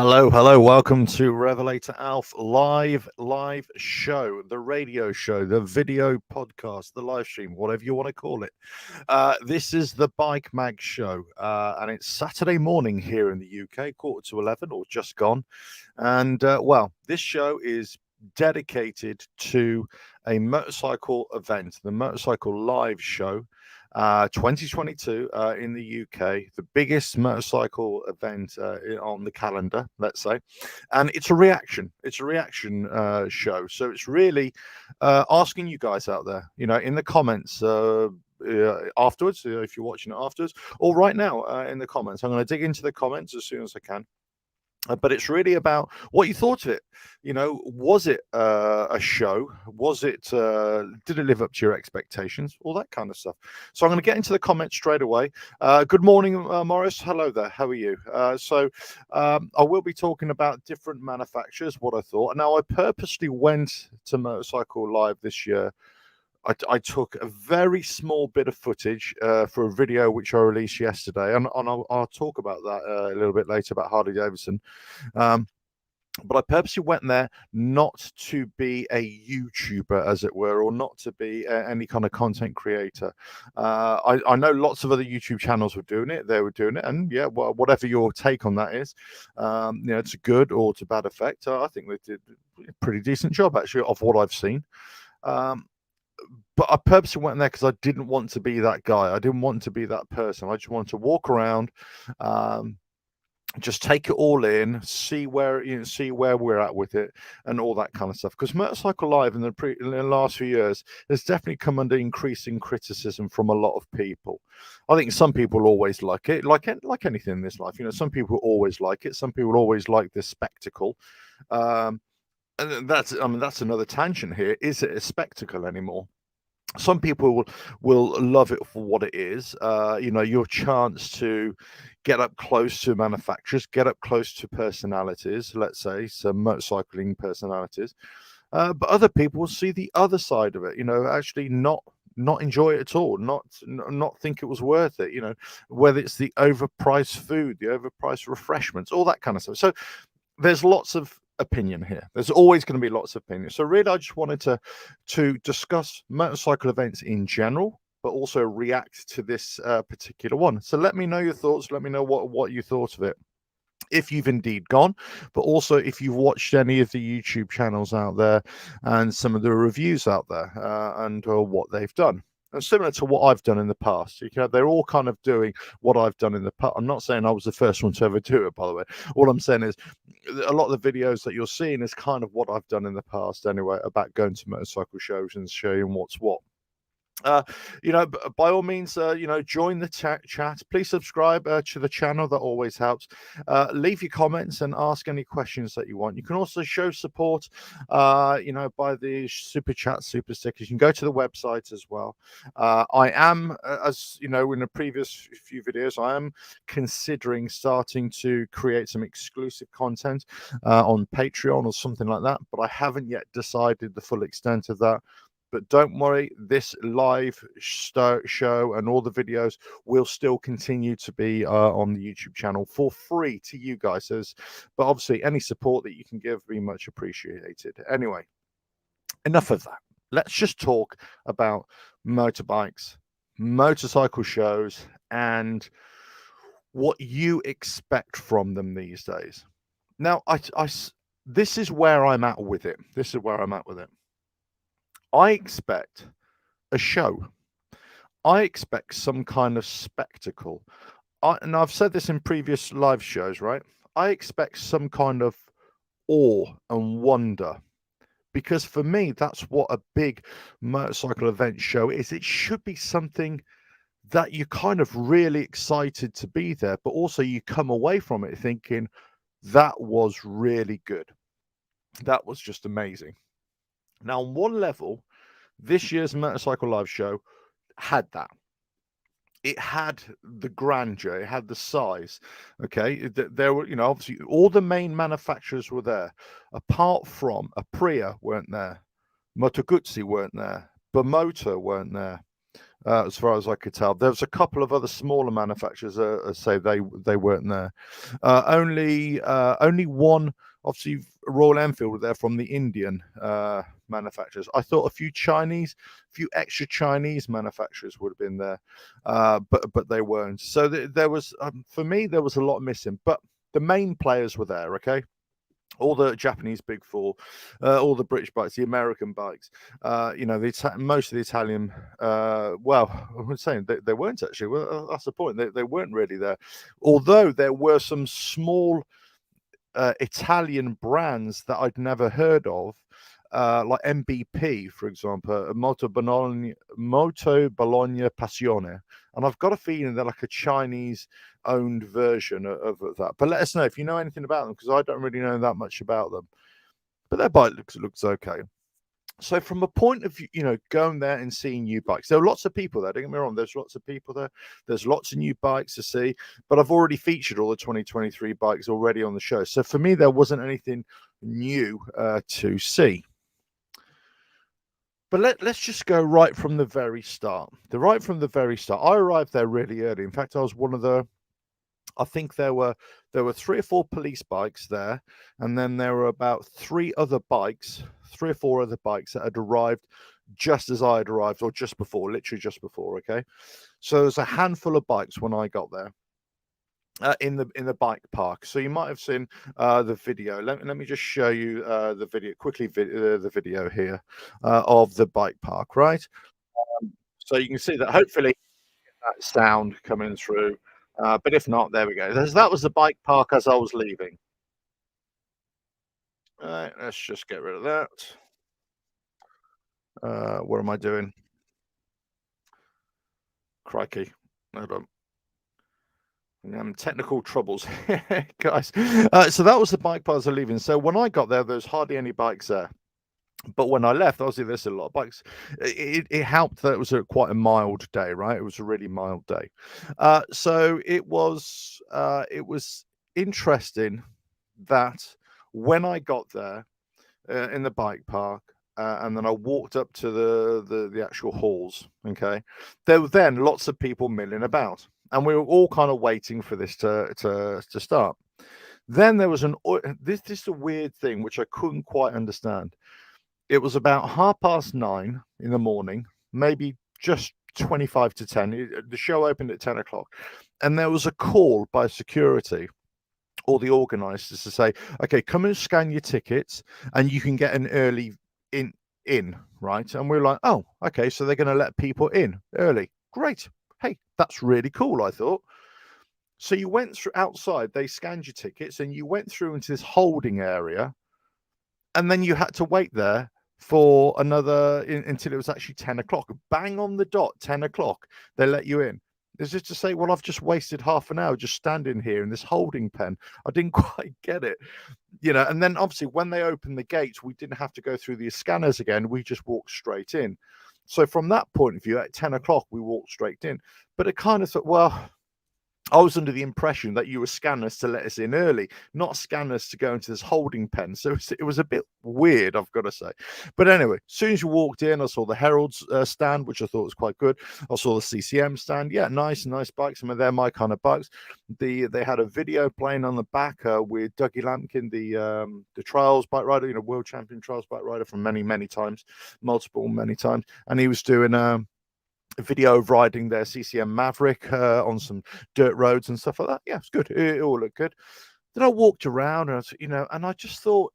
Hello, hello. Welcome to Revelator Alf live show, the radio show, the video podcast, the live stream, whatever you want to call it. This is the Bike Mag show, and it's Saturday morning here in the UK, 11:15 or just gone. And this show is dedicated to a motorcycle event, the Motorcycle Live Show. 2022 in the UK, the biggest motorcycle event on the calendar, let's say, and it's a reaction. It's a reaction show, so it's really asking you guys out there, in the comments. Afterwards, if you're watching it afterwards, or right now in the comments, I'm going to dig into the comments as soon as I can. But it's really about what you thought of it. Was it a show? Was it? Did it live up to your expectations? All that kind of stuff. So I'm going to get into the comments straight away. Good morning, Morris. Hello there. How are you? I will be talking about different manufacturers. What I thought. Now, I purposely went to Motorcycle Live this year. I took a very small bit of footage for a video which I released yesterday, and I'll talk about that a little bit later about Harley Davidson. But I purposely went there not to be a YouTuber, as it were, or not to be any kind of content creator. I know lots of other YouTube channels were doing it. They were doing it, and yeah, well, whatever your take on that is, it's a good or to bad effect. I think they did a pretty decent job, actually, of what I've seen. But I purposely went there because I didn't want to be that guy. I didn't want to be that person. I just wanted to walk around, just take it all in, see where we're at with it, and all that kind of stuff. Because Motorcycle Live in the last few years has definitely come under increasing criticism from a lot of people. I think some people always like it, like anything in this life. Some people always like it. Some people always like the spectacle. And that's another tangent here. Is it a spectacle anymore? Some people will love it for what it is. Your chance to get up close to manufacturers, get up close to personalities, let's say some motorcycling personalities. But other people will see the other side of it, actually not enjoy it at all, not think it was worth it, whether it's the overpriced food, the overpriced refreshments, all that kind of stuff. So there's lots of opinion here. There's always going to be lots of opinion. So really, I just wanted to discuss motorcycle events in general, but also react to this particular one. So let me know your thoughts. Let me know what you thought of it, if you've indeed gone, but also if you've watched any of the YouTube channels out there and some of the reviews out there and what they've done. And similar to what I've done in the past, they're all kind of doing what I've done in the past. I'm not saying I was the first one to ever do it, by the way. All I'm saying is a lot of the videos that you're seeing is kind of what I've done in the past anyway, about going to motorcycle shows and showing what's what. By all means, join the chat. Please subscribe to the channel. That always helps. Leave your comments and ask any questions that you want. You can also show support, by the super chat, super stickers. You can go to the website as well. I am, as you know, in the previous few videos, I am considering starting to create some exclusive content on Patreon or something like that, but I haven't yet decided the full extent of that. But don't worry, this live show and all the videos will still continue to be on the YouTube channel for free to you guys. But obviously, any support that you can give will be much appreciated. Anyway, enough of that. Let's just talk about motorbikes, motorcycle shows, and what you expect from them these days. Now, this is where I'm at with it. I expect a show. I expect some kind of spectacle. And I've said this in previous live shows, right? I expect some kind of awe and wonder. Because for me, that's what a big motorcycle event show is. It should be something that you're kind of really excited to be there, but also you come away from it thinking, that was really good. That was just amazing. Now, on one level, this year's Motorcycle Live show had that. It had the grandeur, it had the size. Okay, there were, obviously all the main manufacturers were there, apart from Aprilia weren't there, Moto Guzzi weren't there, Bimota weren't there. as far as I could tell. There was a couple of other smaller manufacturers, say they weren't there. Only one, obviously Royal Enfield were there from the Indian manufacturers. I thought a few extra Chinese manufacturers would have been there, but they weren't. So there was, for me, there was a lot missing. But the main players were there. Okay. All the Japanese Big Four, all the British bikes, the American bikes, most of the Italian. Well, I'm saying they weren't actually. Well, that's the point. They weren't really there, although there were some small Italian brands that I'd never heard of, like MBP, for example, Moto Bologna Passione. And I've got a feeling they're like a Chinese-owned version of that. But let us know if you know anything about them, because I don't really know that much about them. But their bike looks okay. So from a point of view, going there and seeing new bikes, there are lots of people there. Don't get me wrong. There's lots of people there. There's lots of new bikes to see. But I've already featured all the 2023 bikes already on the show. So for me, there wasn't anything new to see. But let's just go right from the very start. I arrived there really early. In fact, I was one of the. I think there were 3 or 4 police bikes there, and then there were about 3 or 4 other bikes that had arrived just as I had arrived, or just before, literally just before. Okay, so there's a handful of bikes when I got there. In the bike park. So you might have seen the video. Let me just show you the video quickly. The video here of the bike park, right? So you can see that. Hopefully, that sound coming through. But if not, there we go. That was the bike park as I was leaving. All right, let's just get rid of that. What am I doing? Crikey. Hold on. Technical troubles, guys. So that was the bike paths are leaving. So when I got there's hardly any bikes there. But when I left, obviously there's a lot of bikes. It helped that it was quite a mild day, right? It was a really mild day. So it was interesting that when I got there in the bike park, and then I walked up to the actual halls. Okay, there were then lots of people milling about, and we were all kind of waiting for this to start. Then there was this is a weird thing which I couldn't quite understand. It was about 9:30 in the morning, maybe just 25 to 10. The show opened at 10 o'clock, and there was a call by security or the organizers to say, okay, come and scan your tickets and you can get an early in, right? And we're like, oh, okay, so they're going to let people in early. Great. Hey, that's really cool, I thought. So you went through outside, they scanned your tickets, and you went through into this holding area, and then you had to wait there for until it was actually 10 o'clock. Bang on the dot, 10 o'clock, they let you in. Is this to say, well, I've just wasted half an hour just standing here in this holding pen? I didn't quite get it, and then obviously when they opened the gates, we didn't have to go through the scanners again. We just walked straight in. So from that point of view, at 10 o'clock, we walked straight in. But it kind of thought, well, I was under the impression that you were scanners to let us in early, not scanners to go into this holding pen. So it was a bit weird, I've got to say. But anyway, as soon as you walked in, I saw the Herald's stand, which I thought was quite good. I saw the CCM stand. Yeah, nice bikes. I mean, they're my kind of bikes. They had a video playing on the back with Dougie Lampkin, the trials bike rider, world champion trials bike rider from many times, many times. And he was doing a video of riding their CCM Maverick on some dirt roads and stuff like that. Yeah, it's good. It all looked good. Then I walked around and I just thought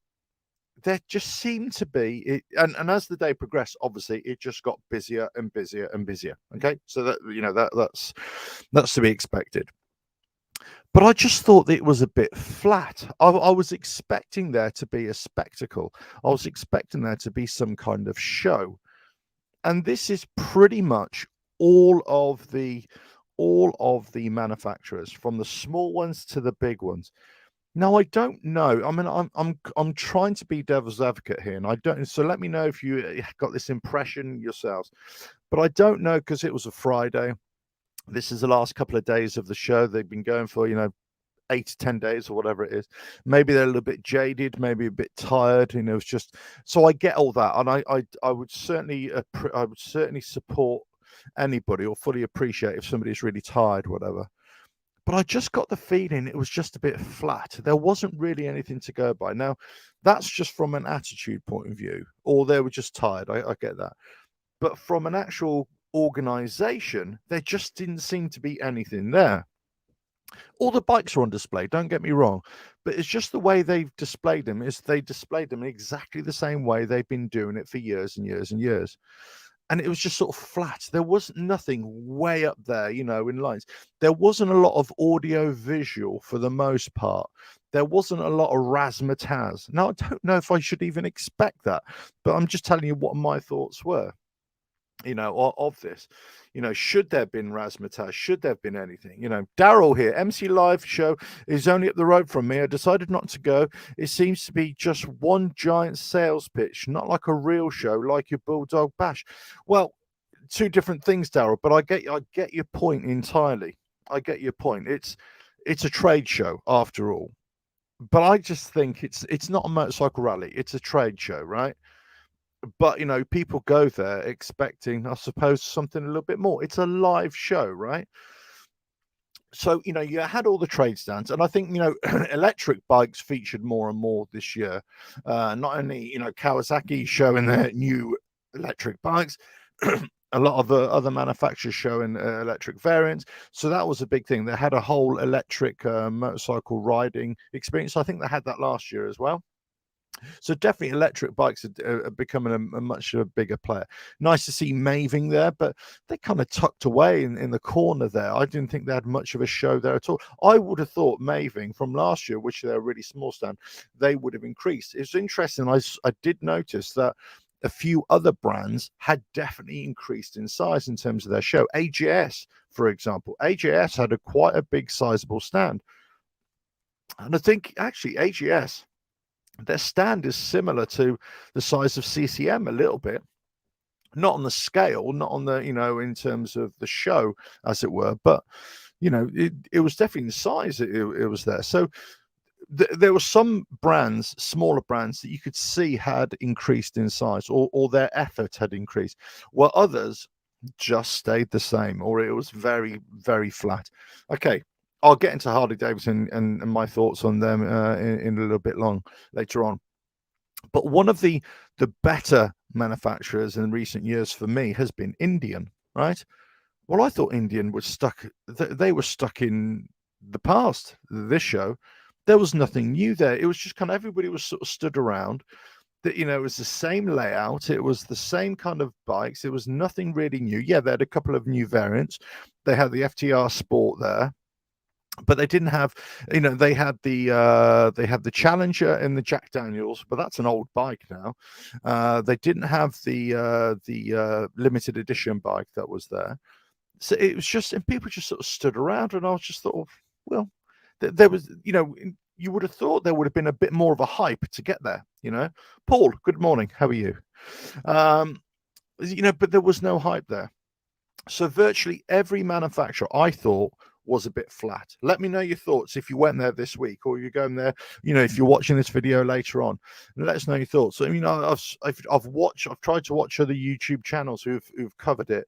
there just seemed to be and as the day progressed, obviously it just got busier and busier and busier. Okay, so that's to be expected. But I just thought it was a bit flat. I was expecting there to be a spectacle. I was expecting there to be some kind of show. And this is pretty much all of the manufacturers, from the small ones to the big ones. Now, I don't know. I mean, I'm trying to be devil's advocate here, and I don't. So let me know if you got this impression yourselves. But I don't know, because it was a Friday. This is the last couple of days of the show. They've been going for 8 to 10 days or whatever it is. Maybe they're a little bit jaded, maybe a bit tired. It's just, so I get all that, and I would certainly support anybody or fully appreciate if somebody's really tired, whatever. But I just got the feeling it was just a bit flat. There wasn't really anything to go by. Now, that's just from an attitude point of view, or they were just tired. I get that. But from an actual organization, there just didn't seem to be anything there. All the bikes are on display, don't get me wrong, but it's just the way they've displayed them is they displayed them in exactly the same way they've been doing it for years and years and years. And it was just sort of flat. There was nothing way up there, in lines. There wasn't a lot of audio visual for the most part. There wasn't a lot of razzmatazz. Now, I don't know if I should even expect that, but I'm just telling you what my thoughts were, of this. Should there have been razzmatazz? Should there have been anything? Daryl here, MC Live show is only up the road from me. I decided not to go. It seems to be just one giant sales pitch, not like a real show, like your Bulldog Bash. Well, two different things, Daryl, but I get your point entirely. I get your point. It's a trade show after all. But I just think it's not a motorcycle rally. It's a trade show, right? But people go there expecting, I suppose, something a little bit more. It's a live show, right? So you had all the trade stands, and I think electric bikes featured more and more this year. Not only Kawasaki showing their new electric bikes, a lot of the other manufacturers showing electric variants. So that was a big thing. They had a whole electric motorcycle riding experience. I think they had that last year as well. So definitely electric bikes are becoming a much bigger player. Nice to see Maving there, but they kind of tucked away in the corner there. I didn't think they had much of a show there at all. I would have thought Maving from last year, which they're a really small stand, they would have increased. It's interesting. I did notice that a few other brands had definitely increased in size in terms of their show. AJS, for example. AJS had quite a big sizable stand. And I think actually AJS, their stand is similar to the size of CCM a little bit, not on the scale, not on the, in terms of the show, as it were, but, it was definitely the size it was there. So there were some brands, smaller brands, that you could see had increased in size or their effort had increased, while others just stayed the same, or it was very, very flat. Okay. I'll get into Harley Davidson and my thoughts on them in a little bit later on. But one of the better manufacturers in recent years for me has been Indian, right? Well, I thought Indian was stuck. They were stuck in the past. This show, there was nothing new there. It was just kind of everybody was sort of stood around. That it was the same layout. It was the same kind of bikes. It was nothing really new. Yeah, they had a couple of new variants. They had the FTR Sport there. But they didn't have, they had the Challenger and the Jack Daniels, but that's an old bike now. They didn't have the limited edition bike that was there. So it was just, and people just sort of stood around, and I was just thought, well, there was, you would have thought there would have been a bit more of a hype to get there. Paul, good morning. How are you? But there was no hype there. So virtually every manufacturer, I thought, was a bit flat. Let me know your thoughts if you went there this week, or you're going there, if you're watching this video later on, and let us know your thoughts. I've tried to watch other YouTube channels who've covered it,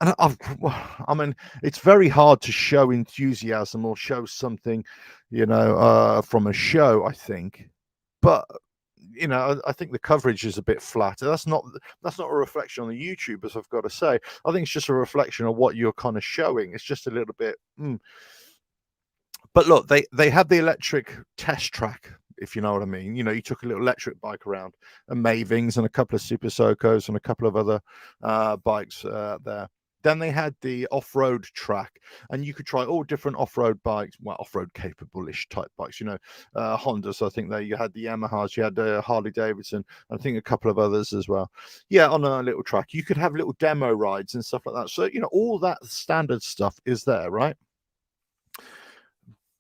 and it's very hard to show enthusiasm or show something, from a show, I think, but I think the coverage is a bit flat. That's not a reflection on the YouTubers, I've got to say. I think it's just a reflection of what you're kind of showing. It's just a little bit. But look, they had the electric test track, if you know what I mean. You took a little electric bike around, and Mavings and a couple of Super Socos and a couple of other bikes there. Then they had the off-road track, and you could try all different off-road bikes, well, off-road capable-ish type bikes, Hondas. I think you had the Yamahas, you had Harley Davidson, I think a couple of others as well. Yeah, on a little track. You could have little demo rides and stuff like that. So, all that standard stuff is there, right?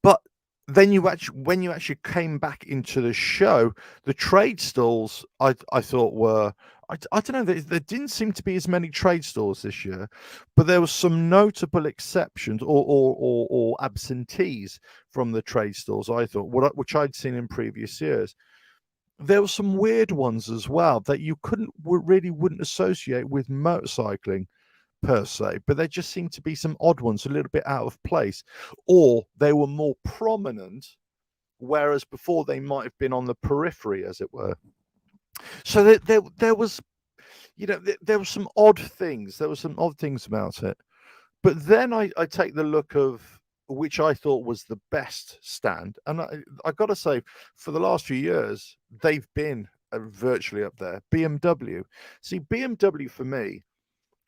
But then when you actually came back into the show, the trade stalls, I thought were, I don't know, there didn't seem to be as many trade stalls this year, but there was some notable exceptions or absentees from the trade stalls, I thought, which I'd seen in previous years. There were some weird ones as well that you wouldn't associate with motorcycling, per se, but there just seemed to be some odd ones a little bit out of place, or they were more prominent, whereas before they might have been on the periphery, as it were. So there was, there were some odd things. There were some odd things about it. But then I take the look of which I thought was the best stand. And I got to say, for the last few years, they've been virtually up there. BMW. See, BMW for me,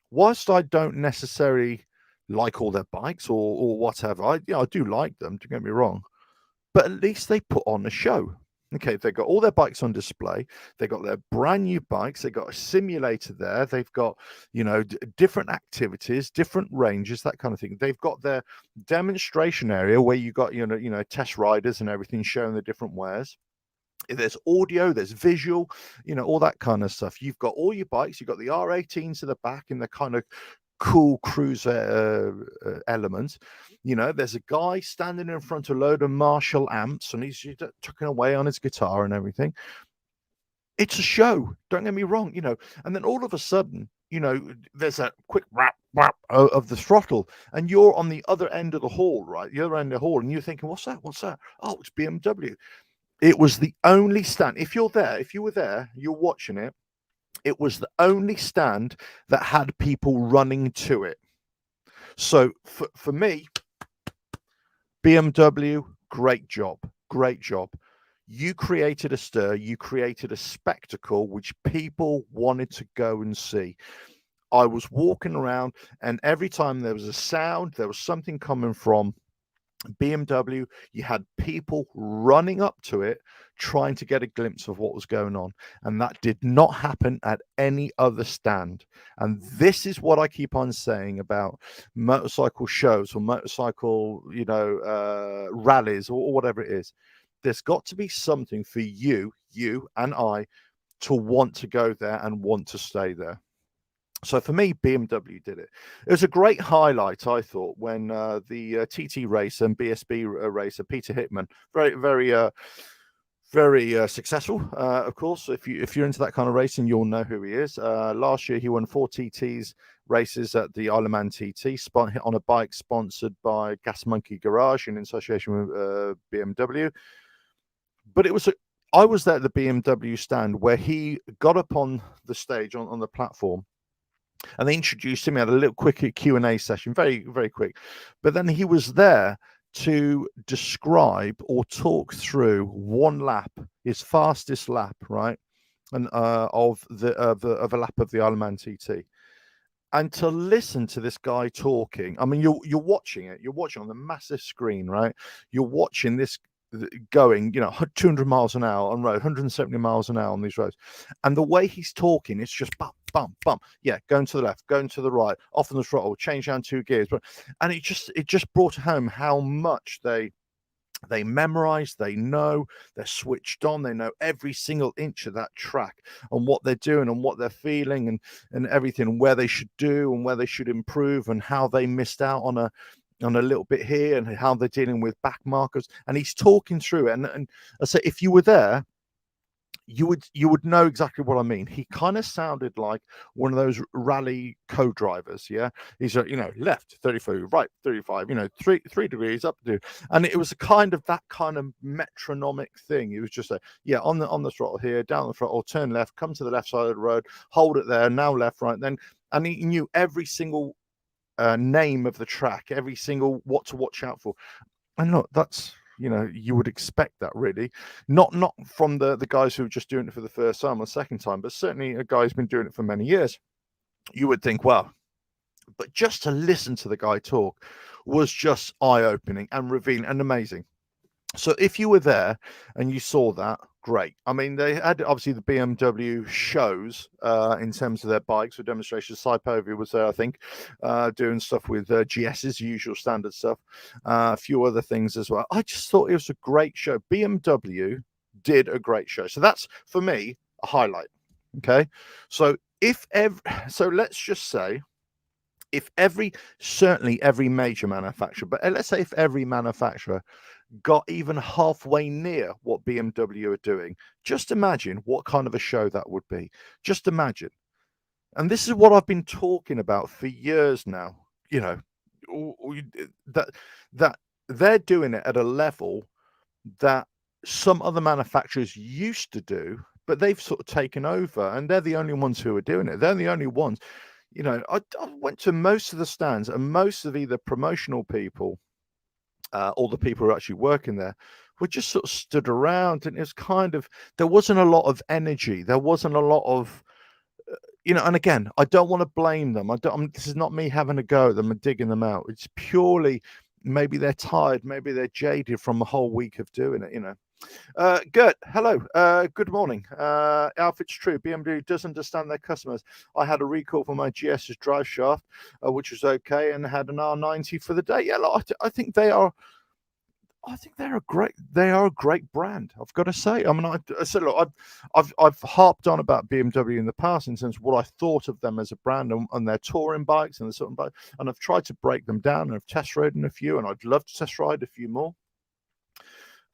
whilst I don't necessarily like all their bikes or whatever, I do like them, don't get me wrong, but at least they put on a show. Okay, they've got all their bikes on display. They've got their brand new bikes. They've got a simulator there. They've got, different activities, different ranges, that kind of thing. They've got their demonstration area where you got, test riders and everything showing the different wares. There's audio, there's visual, all that kind of stuff. You've got all your bikes. You've got the R18s at the back in the kind of cool cruiser elements. There's a guy standing in front of a load of Marshall amps and he's tucking away on his guitar and everything. It's a show, don't get me wrong, and then all of a sudden, there's a quick rap of the throttle and you're on the other end of the hall, right? The other end of the hall, and you're thinking, what's that? Oh, it's BMW. It was the only stand. If you were there, you're watching it. It was the only stand that had people running to it. So for me, BMW, great job. You created a stir, you created a spectacle which people wanted to go and see. I was walking around and every time there was a sound, there was something coming from BMW, you had people running up to it trying to get a glimpse of what was going on, and that did not happen at any other stand. And this is what I keep on saying about motorcycle shows or motorcycle rallies or whatever it is. There's got to be something for you and I to want to go there and want to stay there. So for me, BMW did it. It was a great highlight, I thought, when the TT racer and BSB racer Peter Hickman, very successful. Of course, if you're into that kind of racing, you'll know who he is. Last year, he won 4 TTs races at the Isle of Man TT on a bike sponsored by Gas Monkey Garage in association with BMW. But I was there at the BMW stand where he got up on the stage on the platform. And they introduced him. He had a little quick Q&A session, very, very quick. But then he was there to describe or talk through one lap, his fastest lap, right, and of a lap of the Isle of Man TT. And to listen to this guy talking, I mean, you're watching it. You're watching on the massive screen, right? You're watching this going 200 miles an hour on road, 170 miles an hour on these roads, and the way he's talking, it's just bump, going to the left, going to the right, off on the throttle, change down 2 gears, and it just brought home how much they memorize, they know, they're switched on, they know every single inch of that track and what they're doing and what they're feeling and everything, where they should do and where they should improve and how they missed out on a little bit here and how they're dealing with back markers. And he's talking through it. And I say, if you were there, you would know exactly what I mean. He kind of sounded like one of those rally co-drivers. Yeah, he's left 34, right 35, 3 degrees up to, and it was that kind of metronomic thing. It was just on the throttle here, down the throttle, turn left, come to the left side of the road, hold it there, now left, right, then, and he knew every single name of the track, every single what to watch out for. And look, that's you would expect that, really, not from the guys who are just doing it for the first time or second time, but certainly a guy who's been doing it for many years. You would think, well, but just to listen to the guy talk was just eye-opening and revealing and amazing. So if you were there and you saw that, great. I mean, they had obviously the BMW shows in terms of their bikes or demonstrations. Saipovia was there, I think, doing stuff with GS's usual standard stuff, a few other things as well. I just thought it was a great show. BMW did a great show. So that's, for me, a highlight. Okay. So let's just say, certainly every major manufacturer, but let's say if every manufacturer got even halfway near what BMW are doing, just imagine what kind of a show that would be. Just imagine. And this is what I've been talking about for years now. You know, that that they're doing it at a level that some other manufacturers used to do, but they've sort of taken over, and they're the only ones who are doing it. They're the only ones. You know, I went to most of the stands, and most of either promotional people or the people who are actually working there were just sort of stood around, and it was kind of, there wasn't a lot of energy. There wasn't a lot of, you know, and again, I don't want to blame them. This is not me having a go at them and digging them out. It's purely maybe they're tired, maybe they're jaded from a whole week of doing it, you know. Gert, hello. Good morning. Alf, it's true. BMW does understand their customers. I had a recall for my GS's drive shaft, which was okay, and had an R90 for the day. Yeah, look, I think they are. I think they're a great brand. I've got to say. I mean, I said, look, I've harped on about BMW in the past in terms of what I thought of them as a brand and their touring bikes and the sort of bike, and I've tried to break them down, and I've test ridden a few, and I'd love to test ride a few more.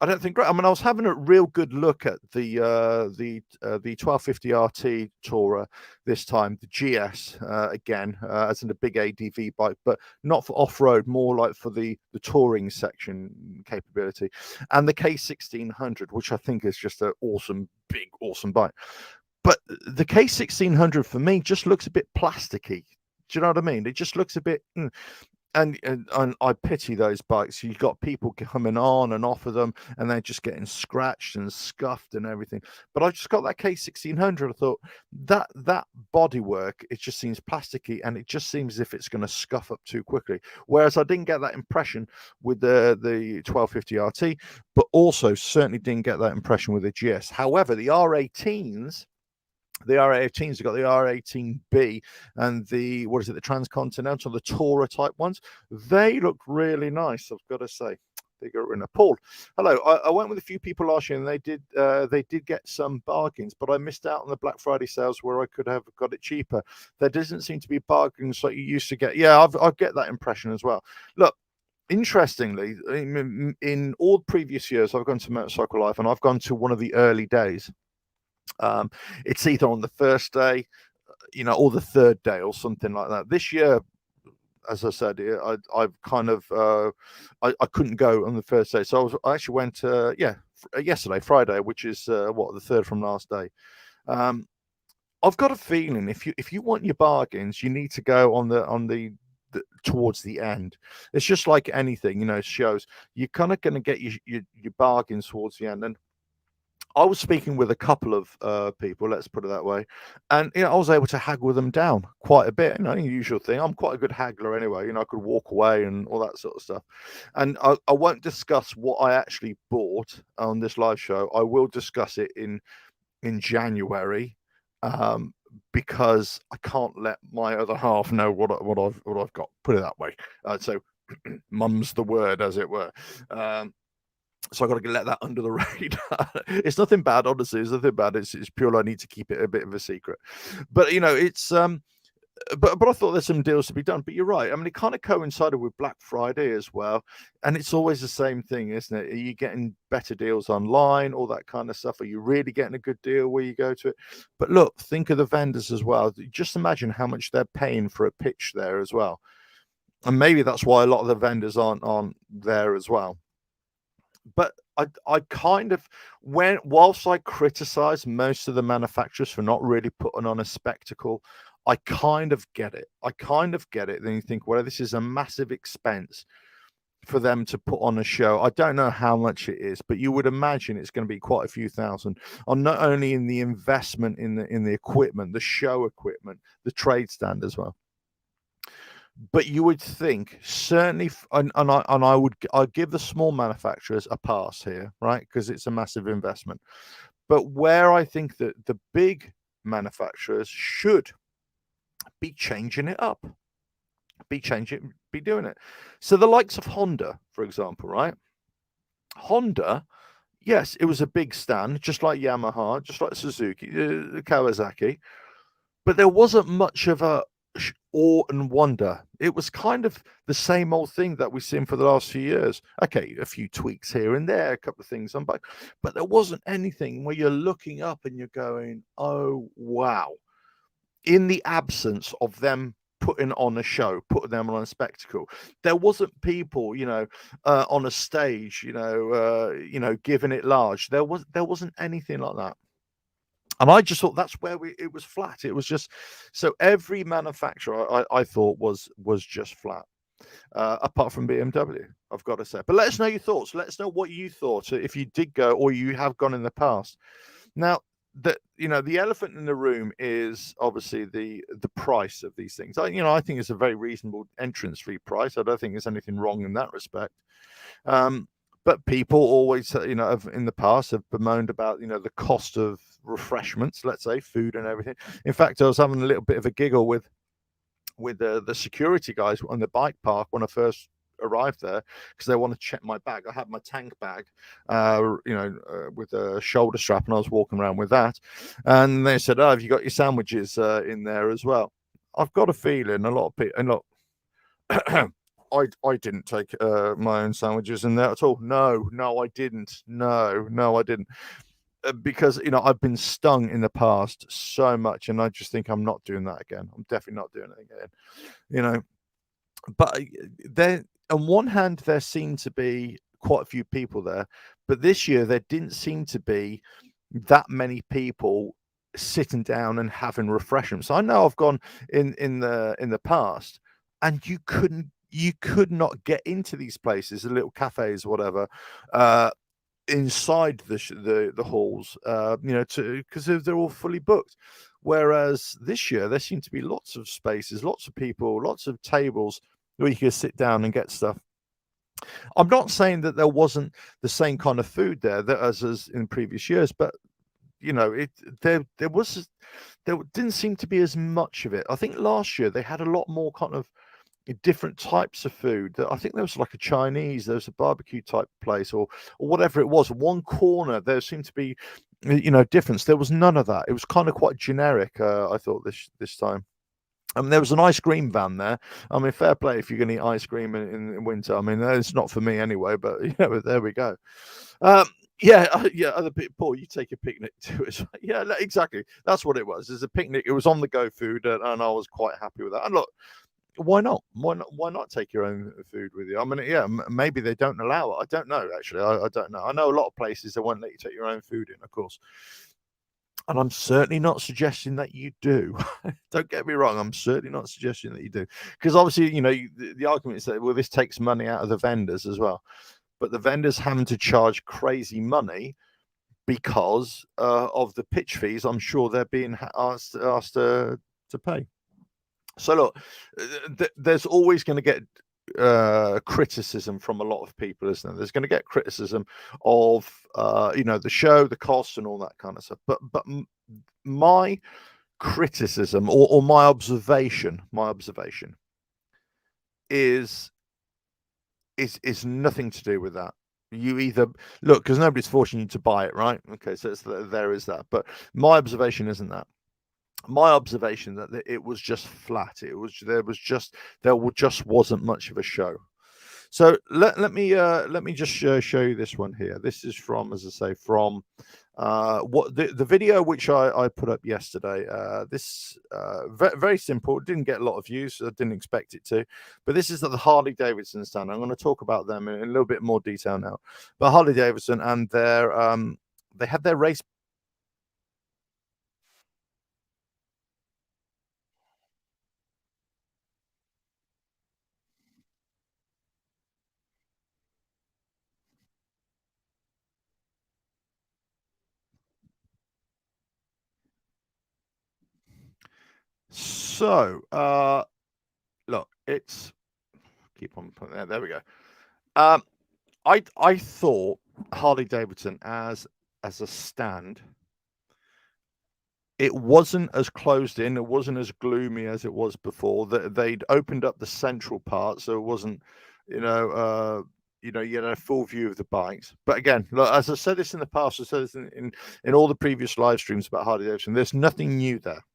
I don't think great. I mean, I was having a real good look at the 1250 RT Tourer this time, the GS again, as in a big ADV bike, but not for off-road, more like for the touring section capability, and the K1600, which I think is just an awesome, big, awesome bike. But the K1600 for me just looks a bit plasticky. Do you know what I mean? It just looks a bit. And I pity those bikes. You've got people coming on and off of them, and they're just getting scratched and scuffed and everything. But I just got that K1600. I thought that bodywork, it just seems plasticky, and it just seems as if it's going to scuff up too quickly. Whereas I didn't get that impression with the 1250 RT, but also certainly didn't get that impression with the GS. However, the R18s. The R18s have got the R18B and the Transcontinental, the Tourer type ones. They look really nice, I've got to say. They got in a Paul. Hello. I went with a few people last year, and they did get some bargains, but I missed out on the Black Friday sales where I could have got it cheaper. There doesn't seem to be bargains like you used to get. Yeah, I get that impression as well. Look, interestingly, in all previous years, I've gone to Motorcycle Life, and I've gone to one of the early days. It's either on the first day, you know, or the third day, or something like that. This year, as I said, I've kind of I couldn't go on the first day, so I actually went yesterday, Friday, which is the third from last day. I've got a feeling if you want your bargains, you need to go on the towards the end. It's just like anything, you know, shows you're kind of going to get your bargains towards the end. And I was speaking with a couple of people, let's put it that way, and you know, I was able to haggle them down quite a bit. You know, usual thing. I'm quite a good haggler anyway. You know, I could walk away and all that sort of stuff. And I won't discuss what I actually bought on this live show. I will discuss it in January, because I can't let my other half know what I've got. Put it that way. So, mum's the word, as it were. So I got to let that under the radar. It's nothing bad, honestly. It's nothing bad. It's purely I need to keep it a bit of a secret. But you know, it's but I thought there's some deals to be done. But you're right. I mean, it kind of coincided with Black Friday as well, and it's always the same thing, isn't it? Are you getting better deals online, all that kind of stuff? Are you really getting a good deal where you go to it? But look, think of the vendors as well. Just imagine how much they're paying for a pitch there as well, and maybe that's why a lot of the vendors aren't there as well. But I kind of, whilst I criticize most of the manufacturers for not really putting on a spectacle, I kind of get it. Then you think, well, this is a massive expense for them to put on a show. I don't know how much it is, but you would imagine it's going to be quite a few thousand, on not only in the investment in the equipment, the show equipment, the trade stand as well. But you would think certainly, I'd give the small manufacturers a pass here, right? Because it's a massive investment. But where I think that the big manufacturers should be changing it up, be doing it. So the likes of Honda, for example, right? Honda, yes, it was a big stand, just like Yamaha, just like Suzuki, Kawasaki, but there wasn't much of a awe and wonder. It was kind of the same old thing that we've seen for the last few years. Okay, a few tweaks here and there, a couple of things on back, but there wasn't anything where you're looking up and you're going, oh wow. in the absence of them putting on a show, putting them on a spectacle, there wasn't people, on a stage, giving it large. There wasn't anything like that. And I just thought that's where it was flat. It was just so every manufacturer I thought was just flat, apart from BMW, I've got to say. But let us know your thoughts. Let us know what you thought if you did go or you have gone in the past. Now, the elephant in the room is obviously the price of these things. I think it's a very reasonable entrance fee price. I don't think there's anything wrong in that respect. But people always, have in the past have bemoaned about, the cost of refreshments, let's say food and everything. In fact, I was having a little bit of a giggle with the security guys on the bike park when I first arrived there, because they want to check my bag. I had my tank bag, with a shoulder strap, and I was walking around with that. And they said, "Oh, have you got your sandwiches in there as well?" I've got a feeling a lot of people, and look, I didn't take my own sandwiches in there at all. No, I didn't. No, I didn't. Because I've been stung in the past so much, and I just think I'm not doing that again. I'm definitely not doing it again. But there, on one hand, there seemed to be quite a few people there, but this year there didn't seem to be that many people sitting down and having refreshments. I know I've gone in the past, and you could not get into these places, the little cafes, whatever, inside the halls, because they're all fully booked. Whereas this year there seem to be lots of spaces, lots of people, lots of tables where you can sit down and get stuff. I'm not saying that there wasn't the same kind of food there that as in previous years, but there didn't seem to be as much of it. I think last year they had a lot more kind of different types of food. I think there was like a Chinese, there was a barbecue type place, or whatever it was. One corner there seemed to be, difference. There was none of that. It was kind of quite generic. I thought this time. There was an ice cream van there. I mean, fair play if you're going to eat ice cream in winter. I mean, it's not for me anyway, but there we go. Yeah, other people, Paul, you take a picnic too. Yeah, exactly. That's what it was. It's a picnic. It was on the go food, and I was quite happy with that. And look, why not? Why not take your own food with you? I mean, yeah, maybe they don't allow it. I don't know, actually. I don't know. I know a lot of places they won't let you take your own food in, of course. And I'm certainly not suggesting that you do. Don't get me wrong. I'm certainly not suggesting that you do. Because obviously, the argument is that, well, this takes money out of the vendors as well. But the vendors having to charge crazy money because of the pitch fees, I'm sure they're being asked to pay. So look, there's always going to get criticism from a lot of people, isn't there? There's going to get criticism of the show, the costs, and all that kind of stuff. But my criticism or my observation is nothing to do with that. You either look, because nobody's forcing you to buy it, right? Okay, so there is that. But my observation isn't that. My observation that it was just flat. There just wasn't much of a show. So let me just show you this one here. This is from, as I say, from what the video which I put up yesterday. This very simple. It didn't get a lot of views. So I didn't expect it to. But this is at the Harley Davidson stand. I'm going to talk about them in a little bit more detail now. But Harley Davidson and they had their race. So, look, it's keep on putting there. There we go. I thought Harley Davidson as a stand, it wasn't as closed in, it wasn't as gloomy as it was before. That they'd opened up the central part, so it wasn't, you had a full view of the bikes. But again, look, as I said this in the past, I said this in all the previous live streams about Harley Davidson. There's nothing new there.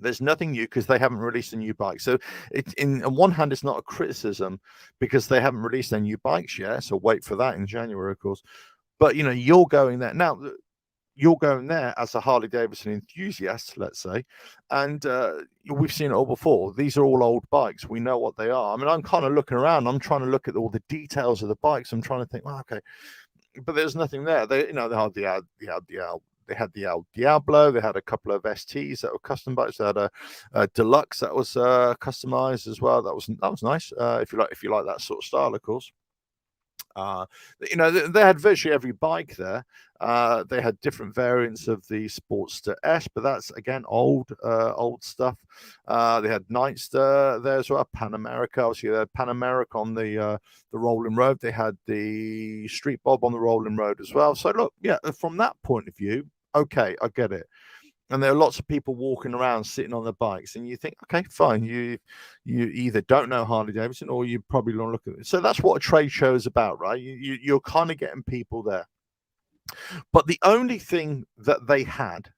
There's nothing new because they haven't released a new bike. So on one hand, it's not a criticism because they haven't released their new bikes yet. So wait for that in January, of course. But you're going there now. you're going there as a Harley Davidson enthusiast, let's say, and we've seen it all before. These are all old bikes. We know what they are. I mean, I'm kind of looking around. I'm trying to look at all the details of the bikes. I'm trying to think, well, okay, but there's nothing there. They, you know, they had the El Diablo. They had a couple of STs that were custom bikes. They had a deluxe that was customized as well. That was nice. If you like that sort of style, of course. You know, they had virtually every bike there. They had different variants of the Sportster S, but that's again old stuff. They had Nightster there as well, Pan America. Obviously, they had Pan America on the rolling road. They had the Street Bob on the rolling road as well. So look, yeah, from that point of view, okay, I get it. And there are lots of people walking around sitting on the bikes, and you think, okay, fine, you either don't know Harley Davidson or you probably don't look at it. So that's what a trade show is about, right? You're kind of getting people there. But the only thing that they had,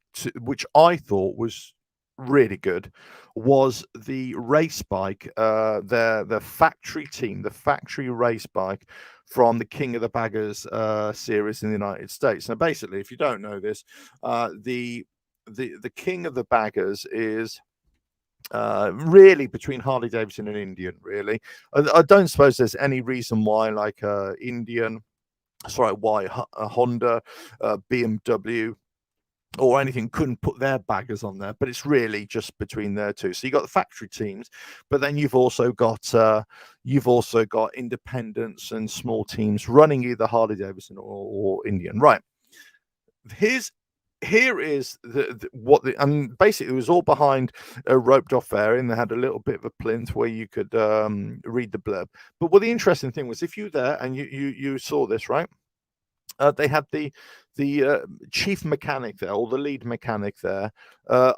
which I thought was really good, was the race bike, the factory team, the factory race bike from the King of the Baggers series in the United States. Now, basically, if you don't know this, the King of the Baggers is really between Harley Davidson and Indian. Really, I don't suppose there's any reason why why Honda, BMW, or anything couldn't put their baggers on there, but it's really just between their two. So you got the factory teams, but then you've also got independents and small teams running either Harley Davidson or Indian. Right. Here is and basically it was all behind a roped off area, and they had a little bit of a plinth where you could read the blurb. But what the interesting thing was, if you were there and you saw this, right? They had the chief mechanic there, or the lead mechanic there,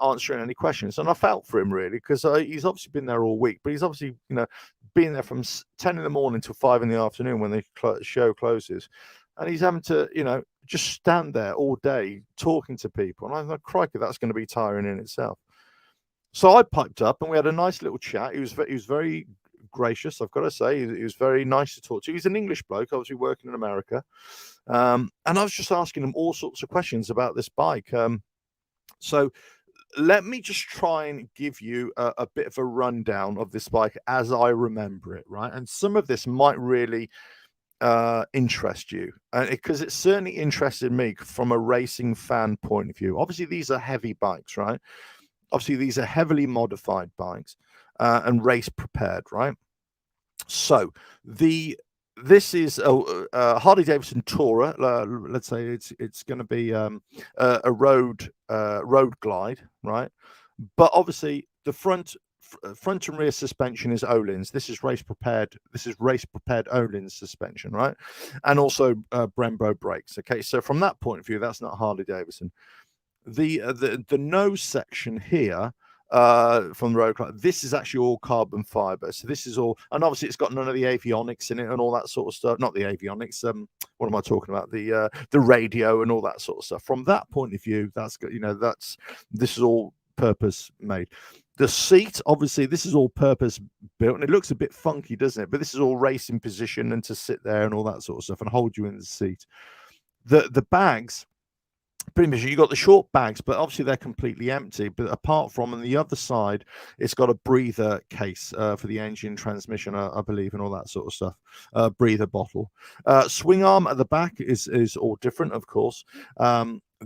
answering any questions, and I felt for him really, because he's obviously been there all week, but he's obviously, you know, been there from 10 in the morning till 5 in the afternoon when the show closes, and he's having to, you know, just stand there all day talking to people, and I'm like, crikey, that's going to be tiring in itself. So I piped up and we had a nice little chat. He was very gracious, I've got to say. He was very nice to talk to. He's an English bloke, obviously working in America. And I was just asking him all sorts of questions about this bike. So let me just try and give you a bit of a rundown of this bike as I remember it, right? And some of this might really interest you, because it certainly interested me from a racing fan point of view. Obviously, these are heavy bikes, right? Obviously, these are heavily modified bikes and race prepared, right? So this is a Harley Davidson Tourer. Let's say it's going to be a road glide, right? But obviously the front and rear suspension is Öhlins. This is race prepared Öhlins suspension, right? And also Brembo brakes. Okay, so from that point of view, that's not Harley Davidson. The nose section here from the road, this is actually all carbon fiber. So this is all, and obviously it's got none of the avionics in it and all that sort of stuff. Not the avionics. What am I talking about? The radio and all that sort of stuff. From that point of view, that's, you know, this is all purpose made. The seat, obviously, this is all purpose built, and it looks a bit funky, doesn't it? But this is all racing position and to sit there and all that sort of stuff and hold you in the seat. The bags, pretty much, you got the short bags, but obviously they're completely empty. But apart from, on the other side, it's got a breather case for the engine, transmission, I believe, and all that sort of stuff. Breather bottle. Swing arm at the back is all different, of course.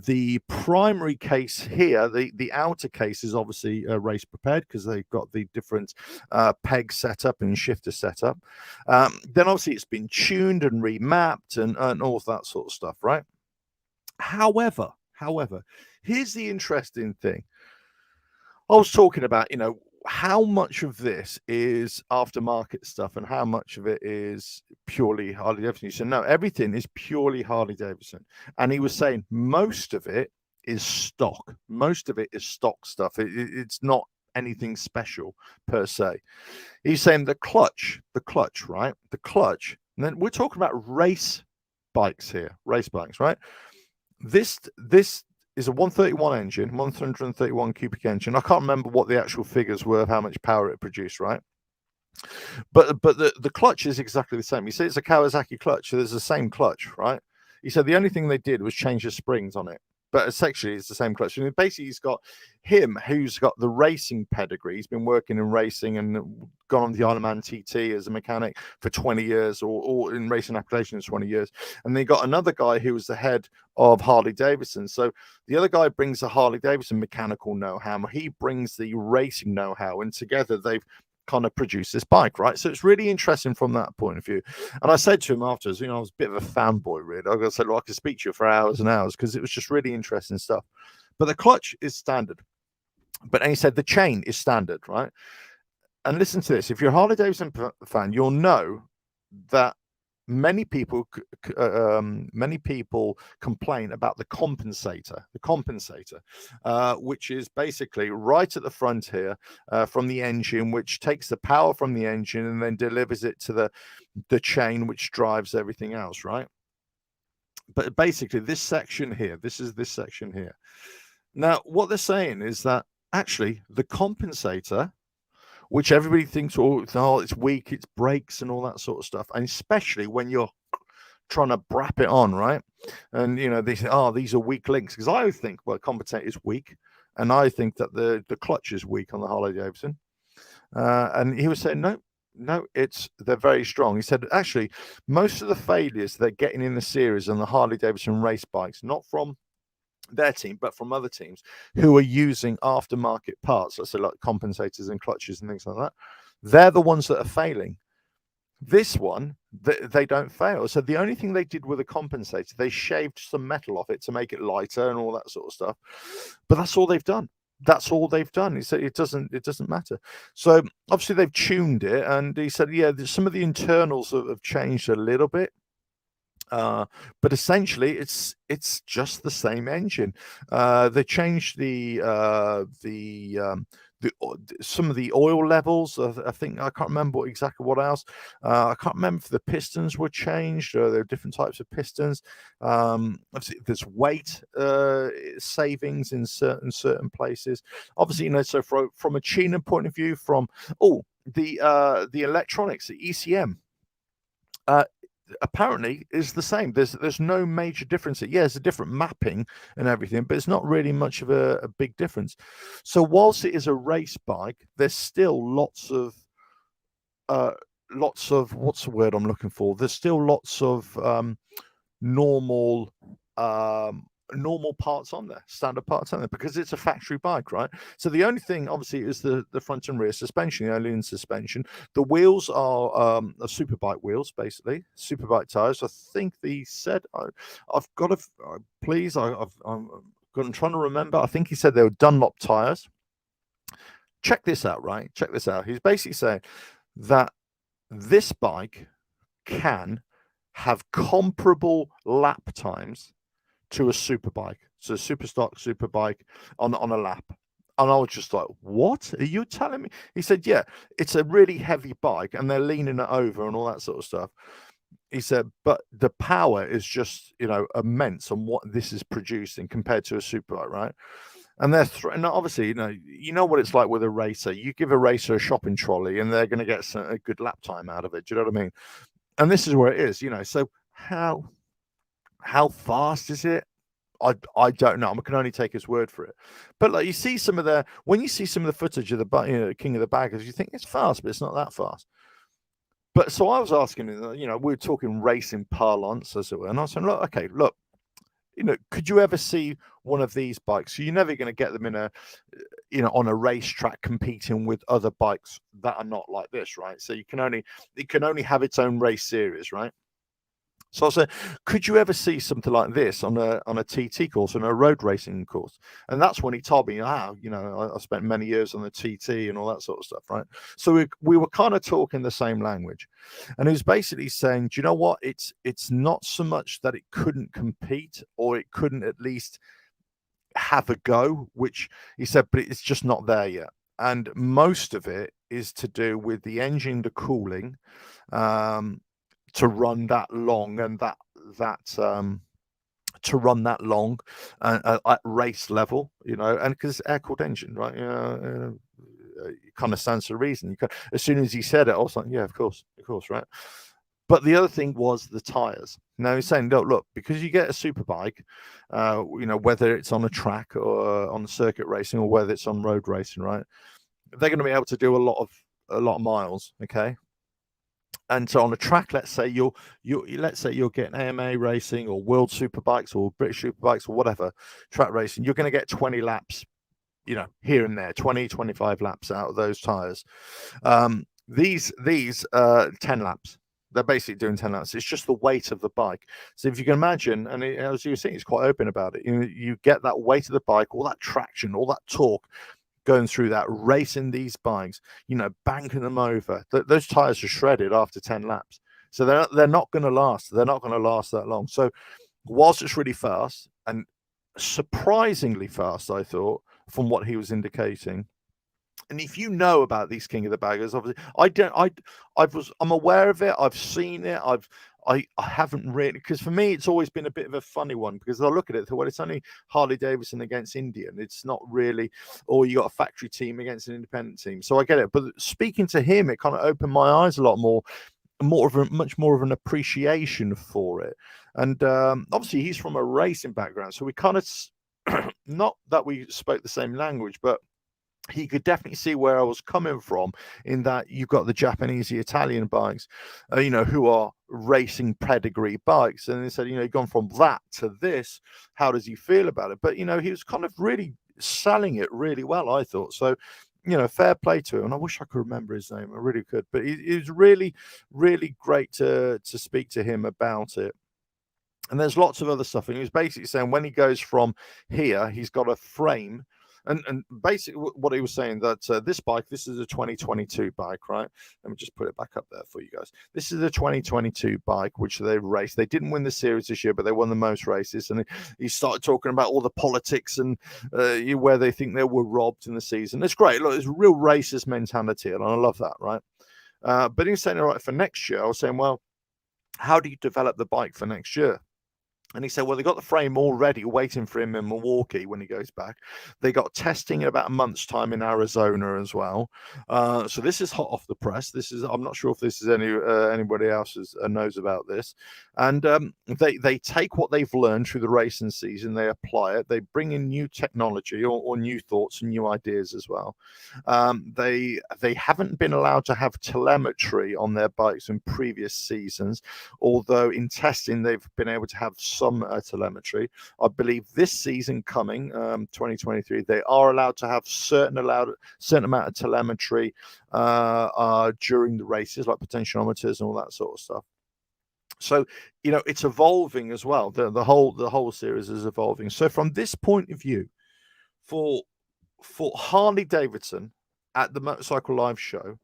The primary case here, the outer case, is obviously race prepared because they've got the different peg setup and shifter setup. Then obviously it's been tuned and remapped and all that sort of stuff, right? However, here's the interesting thing. I was talking about, you know, how much of this is aftermarket stuff and how much of it is purely Harley Davidson. He said, no, everything is purely Harley Davidson. And he was saying most of it is stock. Most of it is stock stuff. It's not anything special per se. He's saying the clutch, right? The clutch. And then we're talking about race bikes here, right? This is a 131 engine, 131 cubic engine. I can't remember what the actual figures were of how much power it produced, right? But the clutch is exactly the same. He said it's a Kawasaki clutch, so there's the same clutch, right? He said the only thing they did was change the springs on it. but essentially it's the same clutch. And basically he's got him who's got the racing pedigree. He's been working in racing and gone on the Isle of Man TT as a mechanic for 20 years, or in racing applications 20 years. And they got another guy who was the head of Harley Davidson. So the other guy brings the Harley Davidson mechanical know-how, he brings the racing know-how, and together they've kind of produce this bike, right? So it's really interesting from that point of view. And I said to him afterwards, I was a bit of a fanboy, really. I said, I could speak to you for hours and hours because it was just really interesting stuff. But the clutch is standard. But then he said the chain is standard, right? And listen to this. If you're a Harley Davidson fan, you'll know that many people complain about the compensator, which is basically right at the front here from the engine, which takes the power from the engine and then delivers it to the chain, which drives everything else, right? But basically this section here, this section here. Now, what they're saying is that actually the compensator, which everybody thinks, it's weak, it's brakes and all that sort of stuff. And especially when you're trying to brap it on, right? And, they say, these are weak links. Because I think, compensator is weak. And I think that the clutch is weak on the Harley Davidson. And he was saying, no, they're very strong. He said, actually, most of the failures they're getting in the series on the Harley Davidson race bikes, not from their team, but from other teams who are using aftermarket parts, let's say like compensators and clutches and things like that, they're the ones that are failing. This one, they don't fail. So the only thing they did with a compensator, they shaved some metal off it to make it lighter and all that sort of stuff. But that's all they've done. He said it doesn't matter. So obviously they've tuned it, and he said, some of the internals have changed a little bit. But essentially it's just the same engine. They changed some of the oil levels. I think I can't remember exactly what else. I can't remember if the pistons were changed, or there are different types of pistons. Obviously there's weight savings in certain places. Obviously, so from a tuner point of view, from the electronics, the ECM. Apparently is the same. There's no major difference. There's a different mapping and everything, but it's not really much of a big difference. So whilst it is a race bike, there's still lots of what's the word I'm looking for? There's still lots of normal parts on there, standard parts on there, because it's a factory bike, right? So the only thing obviously is the front and rear suspension, the only suspension. The wheels are superbike wheels, basically superbike tires. I think he said, I've got to please, I'm trying to remember. I think he said they were Dunlop tires. Check this out, right? Check this out. He's basically saying that this bike can have comparable lap times to a superbike, so a super stock superbike on a lap. And I was just like, what are you telling me? He said, yeah, it's a really heavy bike and they're leaning it over and all that sort of stuff. He said, but the power is just, immense on what this is producing compared to a superbike, right? And they're obviously, you know what it's like with a racer. You give a racer a shopping trolley and they're going to get a good lap time out of it. Do you know what I mean? And this is where it is, So how fast is it? I don't know. I can only take his word for it. But when you see some of the footage of the King of the Baggers, you think it's fast, but it's not that fast. But so I was asking, we were talking racing parlance, as it were, and I was saying, look, could you ever see one of these bikes? So you're never going to get them on a racetrack competing with other bikes that are not like this, right? So it can only have its own race series, right? So I said, could you ever see something like this on a TT course, on a road racing course? And that's when he told me, I spent many years on the TT and all that sort of stuff, right? So we were kind of talking the same language. And he was basically saying, do you know what? It's not so much that it couldn't compete, or it couldn't at least have a go, which he said, but it's just not there yet. And most of it is to do with the engine, the cooling, to run that long and to run that long at race level, and because it's air-cooled engine, right? It kind of stands to reason. As soon as he said it, I was like, yeah, of course, right? But the other thing was the tires. Now he's saying, look, because you get a super bike, whether it's on a track or on circuit racing or whether it's on road racing, right? They're going to be able to do a lot of miles, okay? And so on a track, let's say you're getting AMA racing or World Superbikes or British Superbikes or whatever track racing, you're going to get 20 laps, here and there, 20, 25 laps out of those tires. These 10 laps. They're basically doing 10 laps. It's just the weight of the bike. So if you can imagine, and as you were saying, he's quite open about it. You get that weight of the bike, all that traction, all that torque going through that, racing these bikes, banking them over. Those tires are shredded after 10 laps. So they're not going to last. They're not going to last that long. So whilst it's really fast and surprisingly fast, I thought, from what he was indicating. And if you know about these King of the Baggers, obviously, I'm aware of it. I've seen it. I haven't really, because for me, it's always been a bit of a funny one, because I look at it, well, it's only Harley Davidson against Indian. It's not really, or you got a factory team against an independent team. So I get it. But speaking to him, it kind of opened my eyes a lot more, much more of an appreciation for it. And obviously, he's from a racing background, so we kind of, not that we spoke the same language, but he could definitely see where I was coming from, in that you've got the Japanese, the Italian bikes, who are racing pedigree bikes. And he said, you've gone from that to this. How does he feel about it? But, he was kind of really selling it really well, I thought. So, fair play to him. And I wish I could remember his name. I really could. But it was really, really great to speak to him about it. And there's lots of other stuff. And he was basically saying when he goes from here, he's got a frame. And basically what he was saying, that this bike, this is a 2022 bike, right? Let me just put it back up there for you guys. This is a 2022 bike, which they've raced. They didn't win the series this year, but they won the most races. And he started talking about all the politics and where they think they were robbed in the season. It's great. Look, it's real racist mentality, and I love that, right? But he was saying, all right, for next year, I was saying, well, how do you develop the bike for next year? And he said, well, they got the frame already waiting for him in Milwaukee when he goes back. They got testing in about a month's time in Arizona as well. So this is hot off the press. I'm not sure if this is anybody else knows about this. And they take what they've learned through the racing season, they apply it, they bring in new technology or new thoughts and new ideas as well. They haven't been allowed to have telemetry on their bikes in previous seasons, although in testing they've been able to have some telemetry. I believe this season coming, 2023, they are allowed to have certain amount of telemetry during the races, like potentiometers and all that sort of stuff. So it's evolving as well. The whole series is evolving. So from this point of view, for Harley Davidson at the Motorcycle Live show,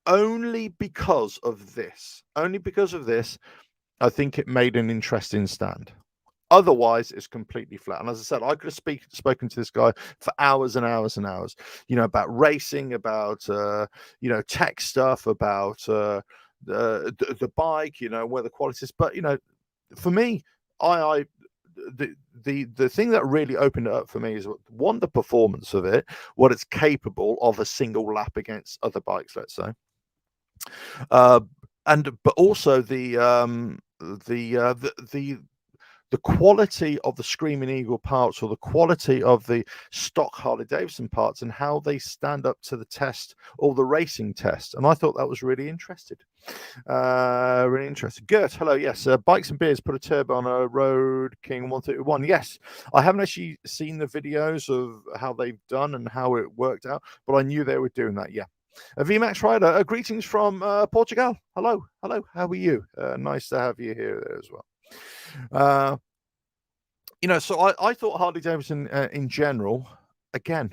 only because of this, I think it made an interesting stand. Otherwise, it's completely flat. And as I said, I could have spoken to this guy for hours and hours and hours, about racing, about, tech stuff, about the bike, where the quality is. But, for me, the thing that really opened it up for me is, one, the performance of it, what it's capable of a single lap against other bikes, let's say. But also the quality of the Screaming Eagle parts, or the quality of the stock Harley Davidson parts, and how they stand up to the test, or the racing test. And I thought that was really interesting. Really interesting. Gert, hello. Yes, Bikes and Beers put a turbo on a Road King 131. Yes, I haven't actually seen the videos of how they've done and how it worked out, but I knew they were doing that. Yeah. VMAX Rider, greetings from Portugal. Hello. How are you? Nice to have you here as well. So I thought Harley Davidson in general, again,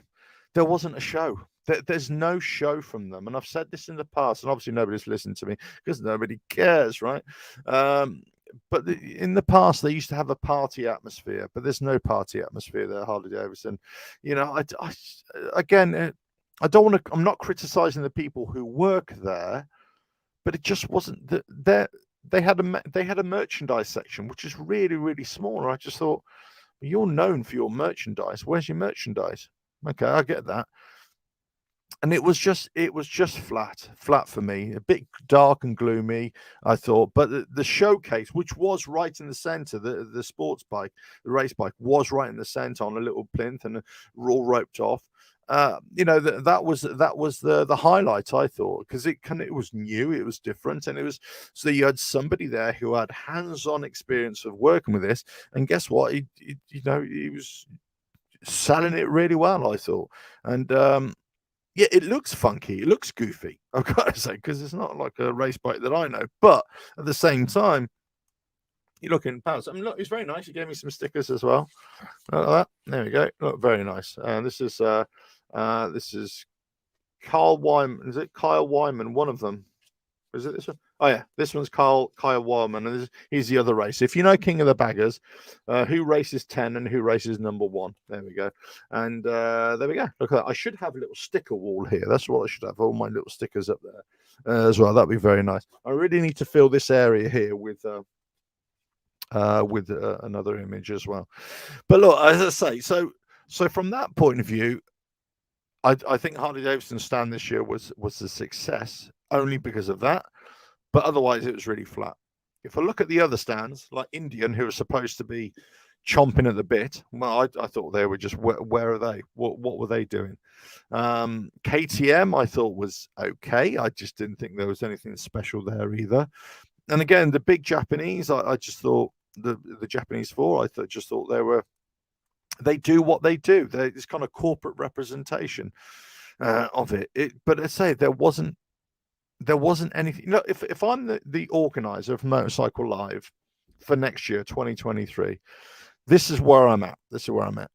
there wasn't a show. There's no show from them. And I've said this in the past, and obviously nobody's listened to me because nobody cares, right? But in the past, they used to have a party atmosphere, but there's no party atmosphere there, Harley Davidson. I don't want to, I'm not criticizing the people who work there, but it just wasn't there. They had a merchandise section, which is really, really small. And I just thought, you're known for your merchandise. Where's your merchandise? Okay, I get that. and it was just flat for me, a bit dark and gloomy, I thought. But the showcase, which was right in the center, the sports bike, the race bike, was right in the center on a little plinth and all roped off. That was the highlight, I thought, because it was new, it was different, and it was, so you had somebody there who had hands-on experience of working with this, and guess what? He was selling it really well, I thought. And yeah, it looks funky. It looks goofy, I've got to say, because it's not like a race bike that I know. But at the same time, you look in pounds. I mean, look, it's very nice. He gave me some stickers as well. Like that. There we go. Look, very nice. And this is Kyle Wyman. Is it Kyle Wyman? One of them. Is it this one? Oh yeah, this one's Kyle Wyman, and he's the other race. If you know King of the Baggers, who races 10 and who races number 1. There we go. And there we go. Look at that. I should have a little sticker wall here. That's what I should have. All my little stickers up there as well. That'd be very nice. I really need to fill this area here with another image as well. But look, as I say, so from that point of view, I think Harley Davidson stand this year was a success only because of that, but otherwise it was really flat. If I look at the other stands, like Indian, who are supposed to be chomping at the bit, well, I thought they were just, where are they? What were they doing? KTM, I thought was okay. I just didn't think there was anything special there either. And again, the big Japanese, I just thought the Japanese 4, just thought they do what they do. It's kind of corporate representation of it. But I say there wasn't anything. You know, if I'm the organizer of Motorcycle Live for next year, 2023, this is where I'm at.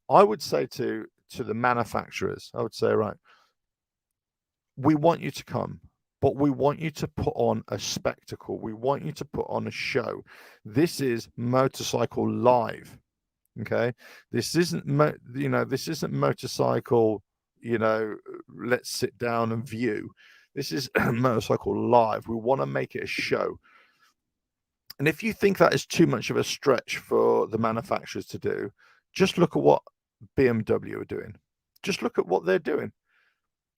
I would say to the manufacturers, I would say, right, we want you to come, but we want you to put on a spectacle. We want you to put on a show. This is Motorcycle Live. Okay, this isn't motorcycle, let's sit down and view. This is Motorcycle Live. We want to make it a show. And if you think that is too much of a stretch for the manufacturers to do, just look at what BMW are doing. Just look at what they're doing.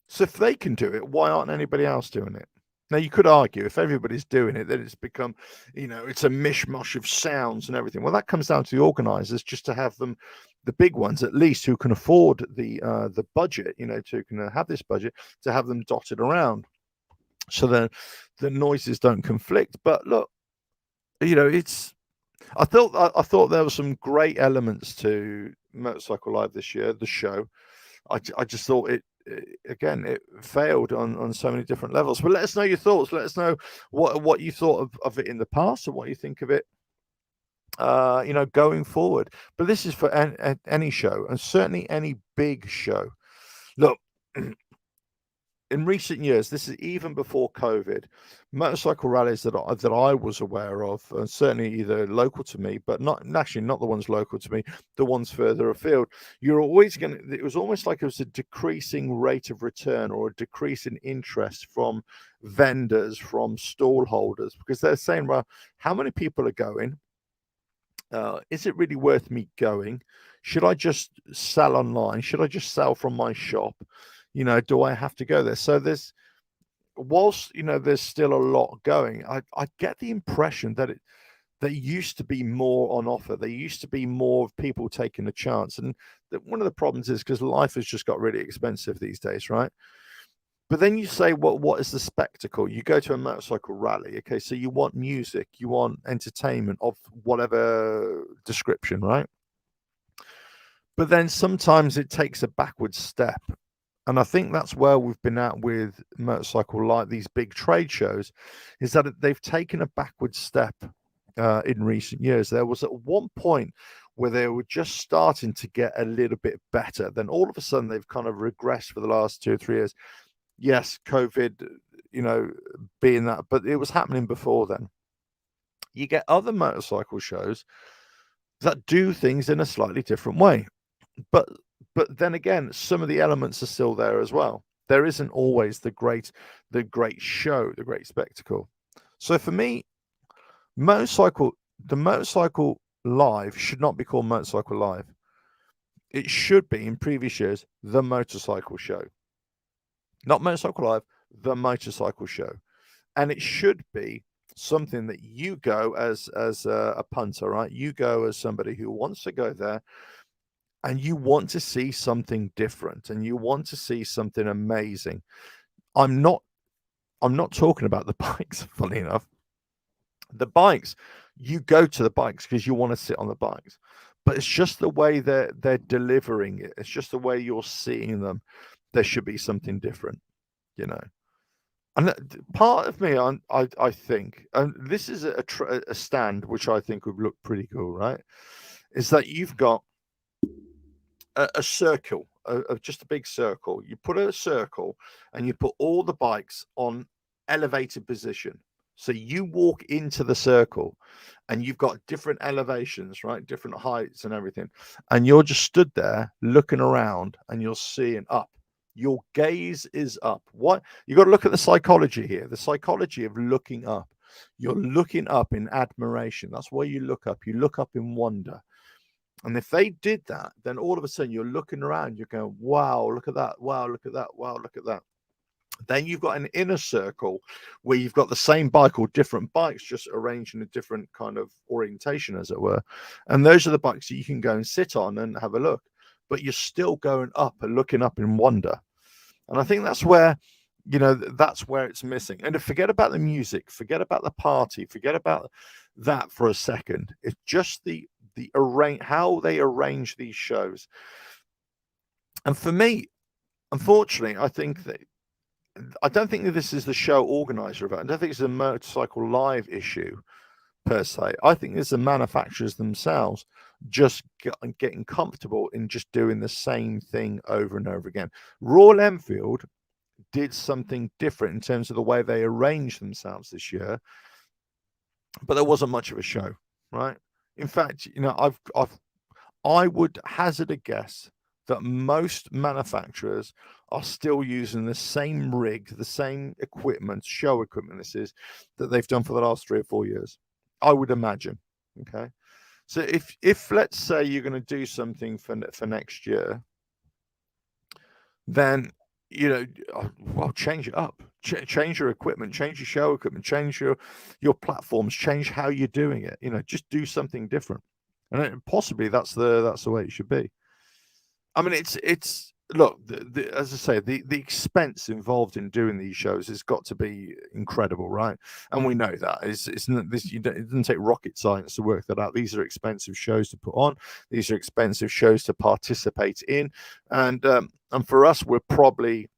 So if they can do it, why aren't anybody else doing it? Now, you could argue if everybody's doing it, then it's become, it's a mishmash of sounds and everything. Well, that comes down to the organizers, just to have them, the big ones at least, who can afford the budget, to can have this budget, to have them dotted around, so that the noises don't conflict. But look, I thought there were some great elements to Motorcycle Live this year, the show. I just thought it failed on so many different levels. But let us know your thoughts. Let us know what you thought of it in the past, and what you think of it going forward. But this is for any show, and certainly any big show. Look, in recent years, this is even before COVID, motorcycle rallies that I was aware of, and certainly either local to me, but not the ones local to me, the ones further afield, you're always it was almost like it was a decreasing rate of return, or a decrease in interest from vendors, from stall holders, because they're saying, well, how many people are going? Is it really worth me going? Should I just sell online? Should I just sell from my shop? Do I have to go there? So whilst there's still a lot going, I get the impression that there used to be more on offer. There used to be more of people taking a chance. And one of the problems is because life has just got really expensive these days, right? But then you say, what is the spectacle? You go to a motorcycle rally, okay, so you want music, you want entertainment of whatever description, right? But then sometimes it takes a backward step. And I think that's where we've been at with Motorcycle Live, these big trade shows, is that they've taken a backward step in recent years. There was at one point where they were just starting to get a little bit better. Then all of a sudden they've kind of regressed for the last 2 or 3 years. Yes, COVID, being that, but it was happening before then. You get other motorcycle shows that do things in a slightly different way. But then again, some of the elements are still there as well. There isn't always the great show, the great spectacle. So for me, the Motorcycle Live should not be called Motorcycle Live. It should be, in previous years, the Motorcycle Show. Not Motorcycle Live, the Motorcycle Show. And it should be something that you go as a punter, right? You go as somebody who wants to go there and you want to see something different and you want to see something amazing. I'm not talking about the bikes, funny enough. The bikes, you go to the bikes because you want to sit on the bikes. But it's just the way they're delivering it. It's just the way you're seeing them. There should be something different, you know. And part of me, I think, and this is a stand which I think would look pretty cool, right? Is that you've got a circle, of just a big circle. You put a circle and you put all the bikes on elevated position. So you walk into the circle and you've got different elevations, right? Different heights and everything. And you're just stood there looking around and you're seeing up. Your gaze is up. What you got to look at the psychology here, the psychology of looking up. You're looking up in admiration. That's why you look up. You look up in wonder. And if they did that, then all of a sudden you're looking around, you're going, wow, look at that. Wow, look at that. Wow, look at that. Then you've got an inner circle where you've got the same bike or different bikes just arranged in a different kind of orientation, as it were. And those are the bikes that you can go and sit on and have a look. But you're still going up and looking up in wonder. And I think that's where, that's where it's missing. And to forget about the music, forget about the party, forget about that for a second. It's just the how they arrange these shows. And for me, unfortunately, I don't think that this is the show organizer of it. I don't think it's a Motorcycle Live issue per se. I think it's the manufacturers themselves just getting comfortable in just doing the same thing over and over again. Royal Enfield did something different in terms of the way they arranged themselves this year, but there wasn't much of a show, right? In fact, I would hazard a guess that most manufacturers are still using the same rig, the same equipment, show equipment that they've done for the last 3 or 4 years. I would imagine. Okay. So if let's say you're going to do something for next year, then well, change it up, change your equipment, change your show equipment, change your platforms, change how you're doing it. Just do something different, and possibly that's the way it should be. I mean, it's look, as I say, the expense involved in doing these shows has got to be incredible, right? And we know that it's not this. It doesn't take rocket science to work that out. These are expensive shows to put on. These are expensive shows to participate in, and for us, we're probably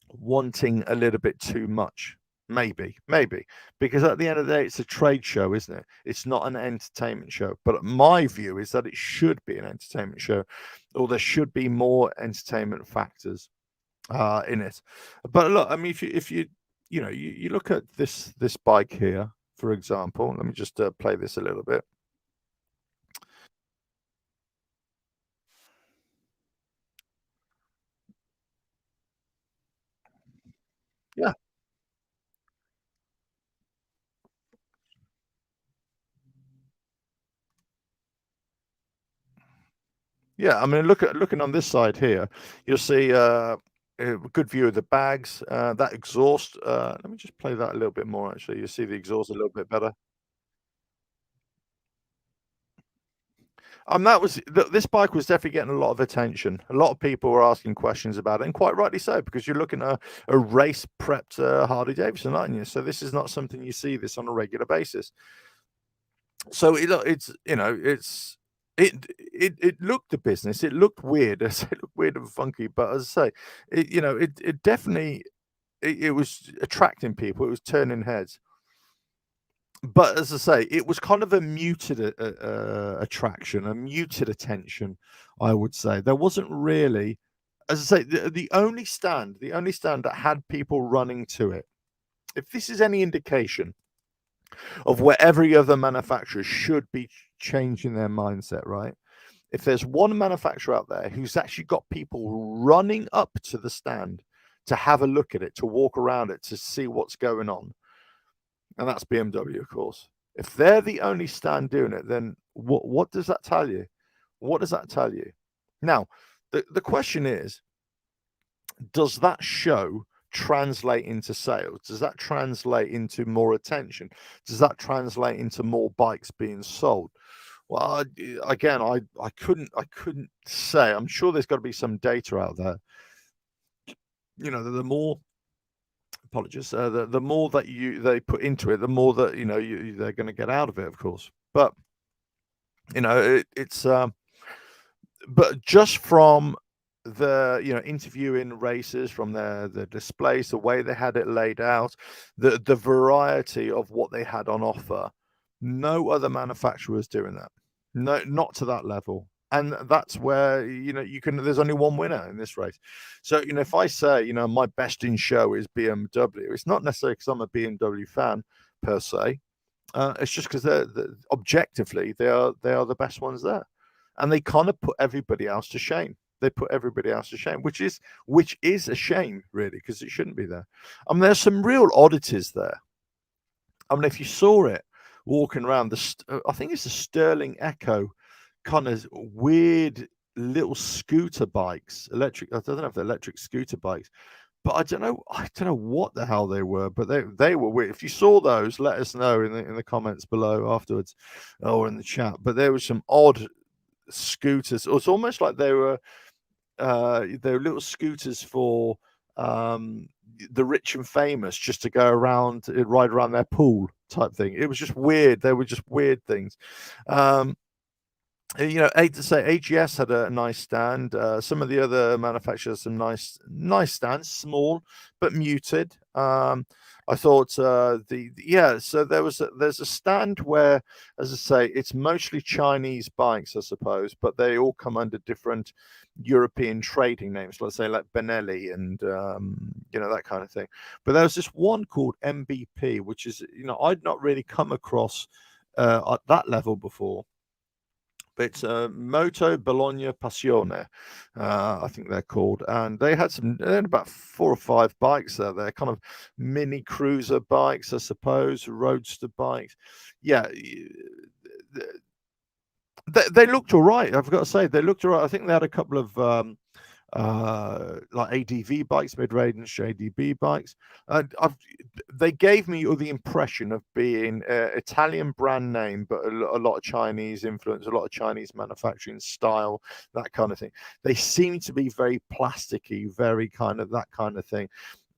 wanting a little bit too much. Maybe, because at the end of the day, it's a trade show, isn't it? It's not an entertainment show. But my view is that it should be an entertainment show, or there should be more entertainment factors in it. But look, I mean, if you look at this bike here, for example, let me just play this a little bit. Yeah. Yeah, I mean, looking on this side here, you'll see a good view of the bags, that exhaust. Let me just play that a little bit more. Actually, you see the exhaust a little bit better. This bike was definitely getting a lot of attention. A lot of people were asking questions about it, and quite rightly so, because you're looking at a race prepped Harley Davidson, aren't you? So this is not something you see this on a regular basis. So it looked the business. It looked weird. It looked weird and funky, but as I say, it definitely it was attracting people. It was turning heads. But as I say, it was kind of a muted attraction, a muted attention, I would say. There wasn't really, as I say, the only stand that had people running to it, if this is any indication of where every other manufacturer should be changing their mindset, right? If there's one manufacturer out there who's actually got people running up to the stand to have a look at it, to walk around it, to see what's going on, and that's BMW, of course. If they're the only stand doing it, then what does that tell you? What does that tell you? Now, the question is, does that show translate into sales? Does that translate into more attention? Does that translate into more bikes being sold? Well, again, I couldn't say. I'm sure there's got to be some data out there. You know, the more apologies, the more that they put into it, the more that they're going to get out of it, of course. But it's but just from the interviewing racers, from the displays, the way they had it laid out, the variety of what they had on offer, no other manufacturer was doing that. No, not to that level. And that's where there's only one winner in this race. So if I say my best in show is BMW, it's not necessarily because I'm a BMW fan per se. It's just because they're objectively they are the best ones there, and they kind of put everybody else to shame. They put everybody else to shame, which is a shame, really, because it shouldn't be there. I mean, there's some real oddities there. I mean, if you saw it walking around I think it's a Sterling Echo, kind of weird little scooter bikes, electric. I don't know if they're electric scooter bikes, but I don't know what the hell they were, but they were weird. If you saw those, let us know in the comments below afterwards, or in the chat. But there were some odd scooters. It's almost like they were little scooters for the rich and famous, just to go around, ride around their pool type thing. It was just weird. They were just weird things. To say AGS had a nice stand. Some of the other manufacturers, some nice stands, small but muted. I thought so there's a stand where, as I say, it's mostly Chinese bikes, I suppose, but they all come under different European trading names, let's say like Benelli and that kind of thing. But there was this one called MBP, which is I'd not really come across at that level before. But it's Moto Bologna Passione, I think they're called, and they had about 4 or 5 bikes there. They're kind of mini cruiser bikes, I suppose, roadster bikes. Yeah, they looked all right. I've got to say, they looked all right. I think they had a couple of like ADV bikes, mid-range ADV bikes. They gave me the impression of being Italian brand name, but a lot of Chinese influence, a lot of Chinese manufacturing style, that kind of thing. They seem to be very plasticky, very kind of that kind of thing.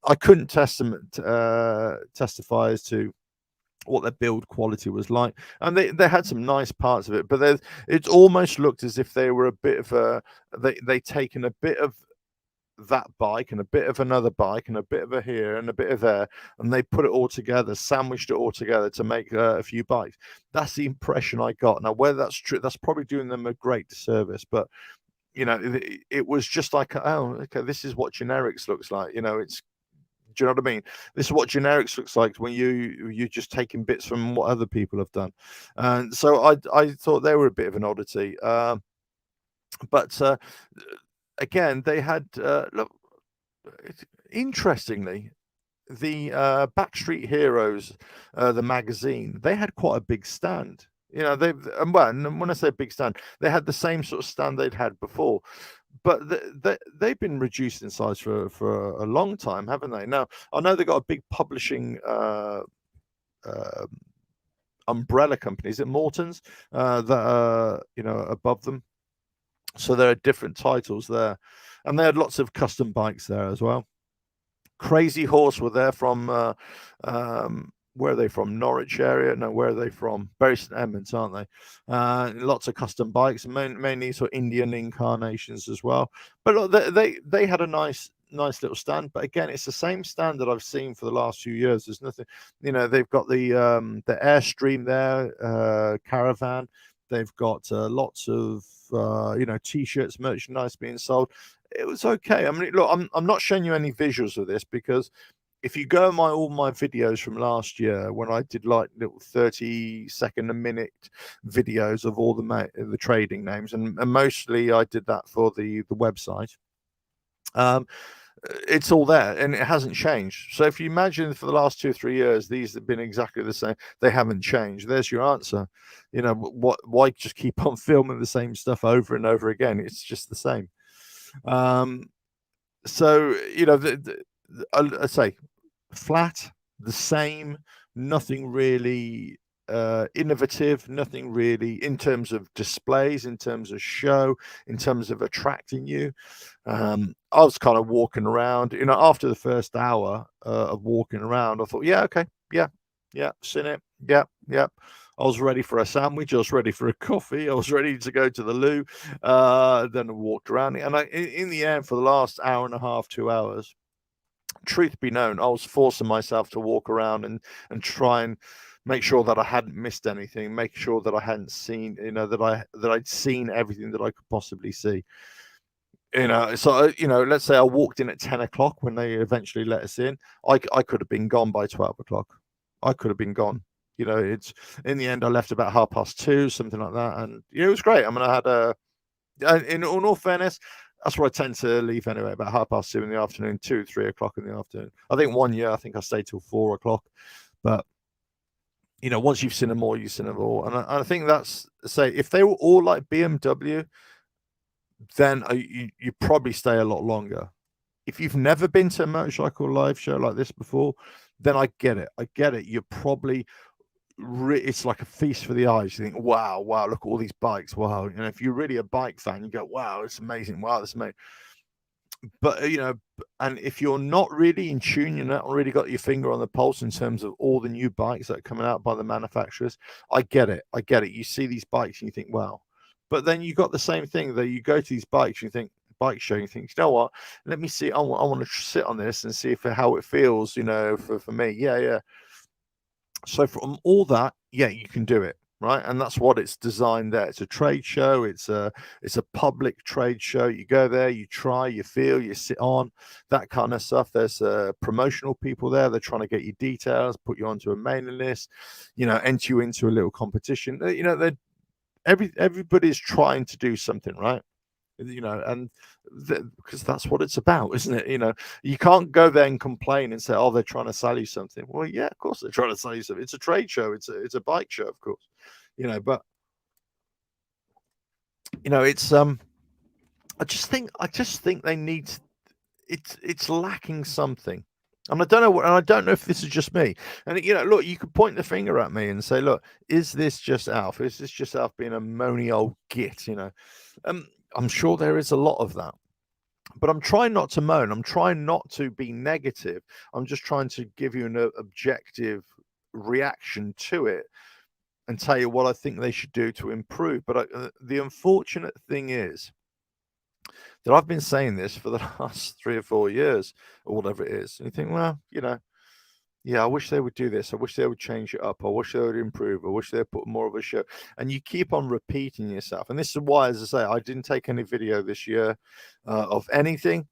I couldn't testify as to what their build quality was like, and they had some nice parts of it, but it almost looked as if they were a bit of they taken a bit of that bike and a bit of another bike and a bit of a here and a bit of there, and they put it all together, sandwiched it all together to make a few bikes. That's the impression I got. Now, whether that's true, that's probably doing them a great disservice, but it was just like, oh, okay, this is what generics looks like. It's Do you know what I mean? This is what generics looks like when you're just taking bits from what other people have done. And so I thought they were a bit of an oddity. But again, they had look, interestingly, the Backstreet Heroes, the magazine, they had quite a big stand. And when I say big stand, they had the same sort of stand they'd had before. But they've been reduced in size for a long time, haven't they? Now, I know they've got a big publishing umbrella company. Is it Morton's that are above them? So there are different titles there, and they had lots of custom bikes there as well. Crazy Horse were there from where are they from? Norwich area? No, where are they from? Bury St Edmunds, aren't they? Lots of custom bikes, mainly sort of Indian incarnations as well. But look, they had a nice little stand. But again, it's the same stand that I've seen for the last few years. There's nothing, they've got the Airstream there, Caravan. They've got lots of t-shirts, merchandise being sold. It was okay. I mean, look, I'm not showing you any visuals of this because if you go all my videos from last year when I did like little 30-second a minute videos of all the trading names, and mostly I did that for the website. It's all there and it hasn't changed. So if you imagine for the last 2 or 3 years these have been exactly the same, they haven't changed. There's your answer. Why just keep on filming the same stuff over and over again? It's just the same. So I say flat, the same, nothing really innovative, nothing really in terms of displays, in terms of show, in terms of attracting you. I was kind of walking around, after the first hour of walking around, I thought, yeah, okay, yeah, seen it, yeah. I was ready for a sandwich. I was ready for a coffee. I was ready to go to the loo. Then I walked around, and in the end, for the last hour and a half, 2 hours, truth be known, I was forcing myself to walk around and try and make sure that I hadn't missed anything, make sure that I hadn't seen, that I'd seen everything that I could possibly see. So let's say I walked in at 10 o'clock when they eventually let us in. I could have been gone by 12 o'clock. I could have been gone. It's in the end I left about 2:30, something like that, and it was great. I mean, I had in all fairness, that's where I tend to leave anyway, about 2:30 in the afternoon, 2, 3 o'clock in the afternoon. I think one year, I think I stayed till 4 o'clock. But, once you've seen them all, you've seen them all. And I think that's, say, if they were all like BMW, then you probably stay a lot longer. If you've never been to a motorcycle live show like this before, then I get it. You're probably it's like a feast for the eyes. You think, wow, look at all these bikes. Wow. And if you're really a bike fan, you go, wow, it's amazing. Wow, that's amazing. But, and if you're not really in tune, you're not really got your finger on the pulse in terms of all the new bikes that are coming out by the manufacturers, I get it. You see these bikes and you think, wow. But then you got the same thing that you go to these bikes, you think, bike show, you think, you know what? Let me see. I want to sit on this and see how it feels, for me. Yeah. So from all that, yeah, you can do it, right? And that's what it's designed there. It's a trade show. It's a public trade show. You go there, you try, you feel, you sit on, that kind of stuff. There's promotional people there. They're trying to get you details, put you onto a mailing list, enter you into a little competition. Everybody's trying to do something, right? And because that's what it's about, isn't it? You can't go there and complain and say, oh, they're trying to sell you something. Well, yeah, of course they're trying to sell you something. It's a trade show. It's a bike show, of course, but it's I just think they need, it's lacking something. And I don't know if this is just me. And look, you could point the finger at me and say, look, is this just Alf? Is this just Alf being a moany old git? I'm sure there is a lot of that. But I'm trying not to moan. I'm trying not to be negative. I'm just trying to give you an objective reaction to it and tell you what I think they should do to improve. But the unfortunate thing is that I've been saying this for the last 3 or 4 years or whatever it is. And you think, well, yeah, I wish they would do this. I wish they would change it up. I wish they would improve. I wish they'd put more of a show. And you keep on repeating yourself. And this is why, as I say, I didn't take any video this year of anything.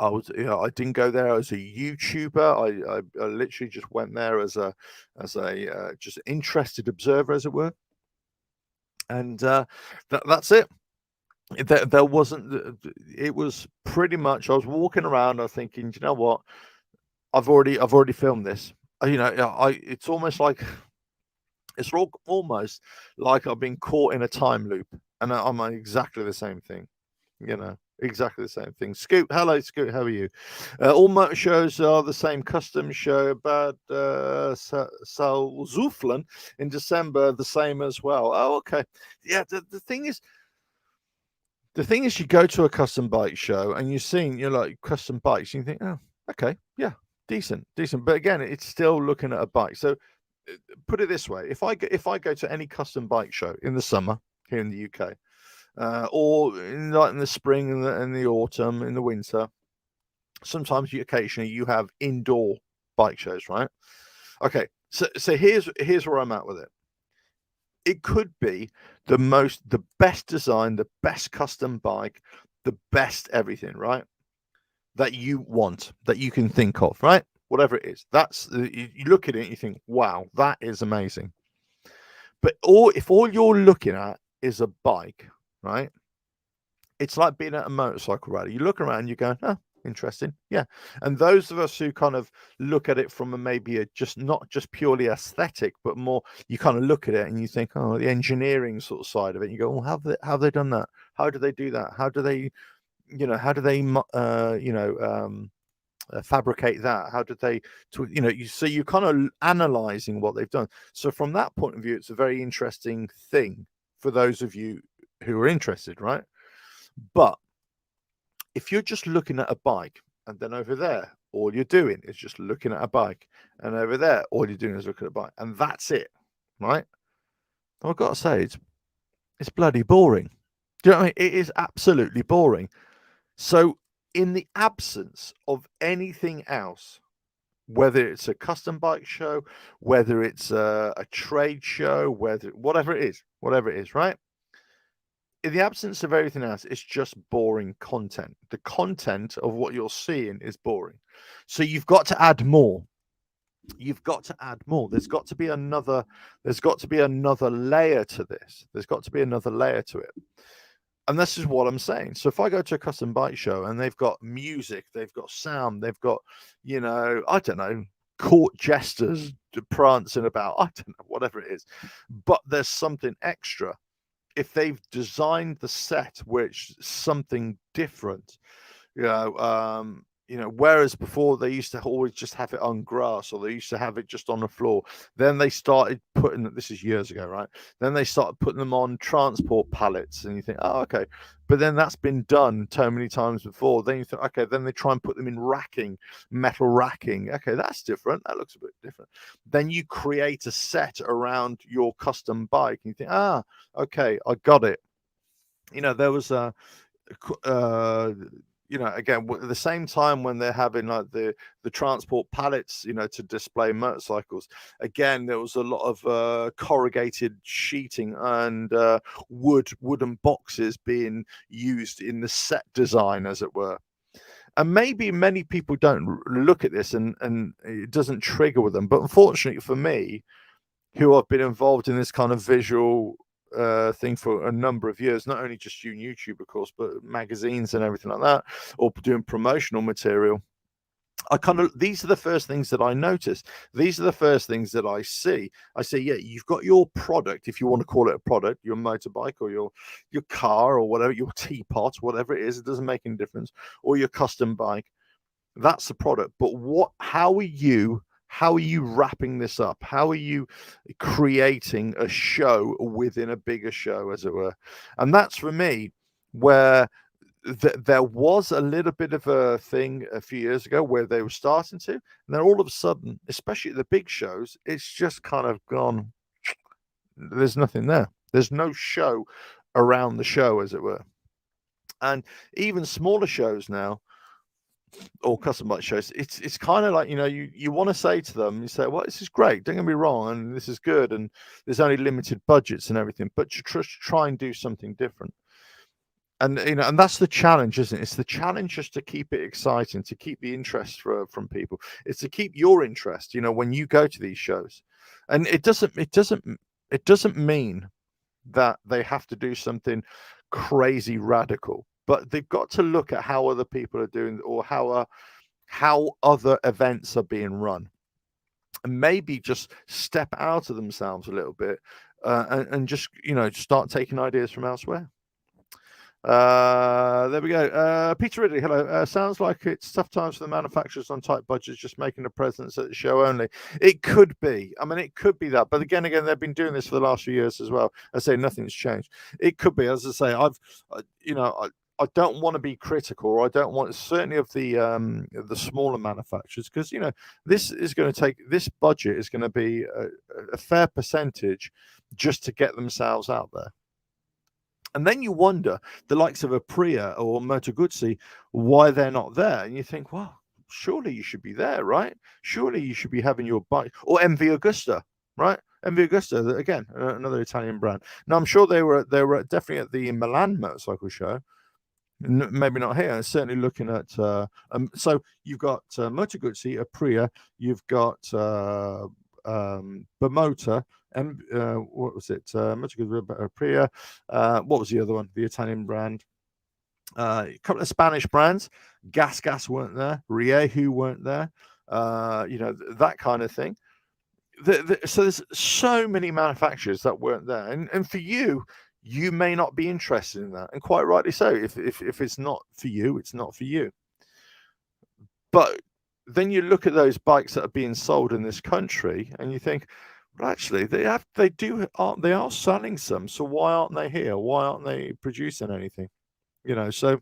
I didn't go there as a YouTuber. I literally just went there as a just interested observer, as it were. And that's it. There wasn't. It was pretty much. I was walking around. I was thinking, you know what? I've already filmed this. It's almost like almost like I've been caught in a time loop, and I'm exactly the same thing. Exactly the same thing. Scoot, hello, Scoot. How are you? All motor shows are the same. Custom show, Bad Salzuflen in December, the same as well. Oh, okay. Yeah. The thing is, you go to a custom bike show and you're like custom bikes, and you think, oh, okay, yeah. Decent. But again, it's still looking at a bike. So put it this way: if I go to any custom bike show in the summer here in the UK, or in the spring and the autumn, in the winter, sometimes occasionally you have indoor bike shows, right? Okay, so here's where I'm at with it. It could be the best design, the best custom bike, the best everything, right? That you want, that you can think of, right? Whatever it is, that's you look at it and you think, wow, that is amazing. But if all you're looking at is a bike, right? It's like being at a motorcycle rally. You look around, you go, oh, interesting, yeah. And those of us who kind of look at it from not just purely aesthetic, but more, you kind of look at it and you think, oh, the engineering sort of side of it. You go, well, how have they done that? How do they do that? How do they how do they fabricate that? How did they, so you're kind of analyzing what they've done. So from that point of view, it's a very interesting thing for those of you who are interested, right? But if you're just looking at a bike, and then over there, all you're doing is just looking at a bike, and over there, all you're doing is looking at a bike, and that's it, right? I've got to say, it's bloody boring. Do you know what I mean? It is absolutely boring. So in the absence of anything else, whether it's a custom bike show, whether it's a trade show, whatever it is, right? In the absence of everything else, it's just boring content. The content of what you're seeing is boring. So you've got to add more. There's got to be another layer to this. There's got to be another layer to it. And this is what I'm saying. So if I go to a custom bike show and they've got music, they've got sound, they've got, I don't know, court jesters prancing about, I don't know, whatever it is, but there's something extra. If they've designed the set which something different, whereas before they used to always just have it on grass, or they used to have it just on the floor. Then they started putting, this is years ago, right? Then they started putting them on transport pallets, and you think, oh, okay. But then that's been done so many times before. Then you think, okay, then they try and put them in metal racking. Okay, that's different. That looks a bit different. Then you create a set around your custom bike, and you think, okay, I got it. There was again, at the same time when they're having like the transport pallets, to display motorcycles, again, there was a lot of corrugated sheeting and wooden boxes being used in the set design, as it were. And maybe many people don't look at this and it doesn't trigger with them. But unfortunately for me, who I've been involved in this kind of visual thing for a number of years, not only just YouTube, of course, but magazines and everything like that, or doing promotional material, these are the first things that I notice. These are the first things that I see. I say, yeah, you've got your product, if you want to call it a product, your motorbike or your car or whatever, your teapot, whatever it is, it doesn't make any difference, or your custom bike. That's the product. But how are you wrapping this up? How are you creating a show within a bigger show, as it were? And that's for me where there was a little bit of a thing a few years ago where they were starting to, and then all of a sudden, especially at the big shows, it's just kind of gone. There's nothing there. There's no show around the show, as it were. And even smaller shows now, or custom bike shows, it's kind of like, you want to say to them, you say, well, this is great, don't get me wrong, and this is good, and there's only limited budgets and everything, but you try and do something different. And and that's the challenge, isn't it? It's the challenge just to keep it exciting, to keep the interest from people. It's to keep your interest, when you go to these shows. And it doesn't mean that they have to do something crazy radical, but they've got to look at how other people are doing, or how other events are being run, and maybe just step out of themselves a little bit, and just start taking ideas from elsewhere. There we go. Peter Ridley, hello. Sounds like it's tough times for the manufacturers on tight budgets, just making a presence at the show only. It could be. I mean, it could be that. But again, they've been doing this for the last few years as well. I say nothing's changed. It could be. As I say, I don't want to be critical, or I don't want, certainly of the smaller manufacturers, because this budget is going to be a fair percentage just to get themselves out there. And then you wonder, the likes of Aprilia or Moto Guzzi, why they're not there. And you think, well, surely you should be there, right? Surely you should be having your bike. Or MV Agusta, right? MV Agusta, again, another Italian brand. Now, I'm sure they were definitely at the Milan Motorcycle Show. Maybe not here. Certainly looking at so you've got Moto Guzzi, Aprilia, you've got Bimota, and what was it? Moto Guzzi, Aprilia. What was the other one? The Italian brand. A couple of Spanish brands. Gas weren't there. Rieju weren't there. That kind of thing. So there's so many manufacturers that weren't there, and for you you may not be interested in that, and quite rightly so. If it's not for you, it's not for you. But then you look at those bikes that are being sold in this country, and you think, well, actually, they are selling some. So why aren't they here? Why aren't they producing anything? So.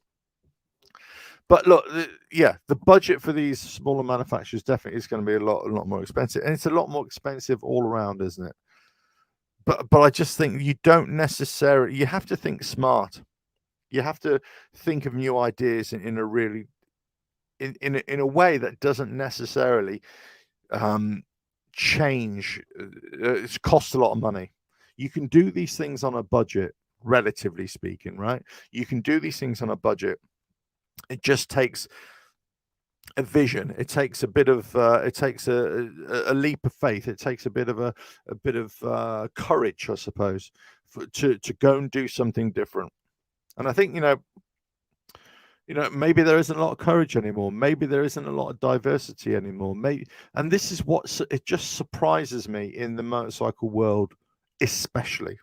But look, the budget for these smaller manufacturers definitely is going to be a lot more expensive, and it's a lot more expensive all around, isn't it? But I just think you don't necessarily. You have to think smart. You have to think of new ideas in a really in a way that doesn't necessarily change. It's cost a lot of money. You can do these things on a budget, relatively speaking, right? You can do these things on a budget. It just takes a vision. It takes a bit of it takes a leap of faith. It takes a bit of courage, I suppose, to go and do something different. And I think maybe there isn't a lot of courage anymore. Maybe there isn't a lot of diversity anymore. And this is what it just surprises me in the motorcycle world, especially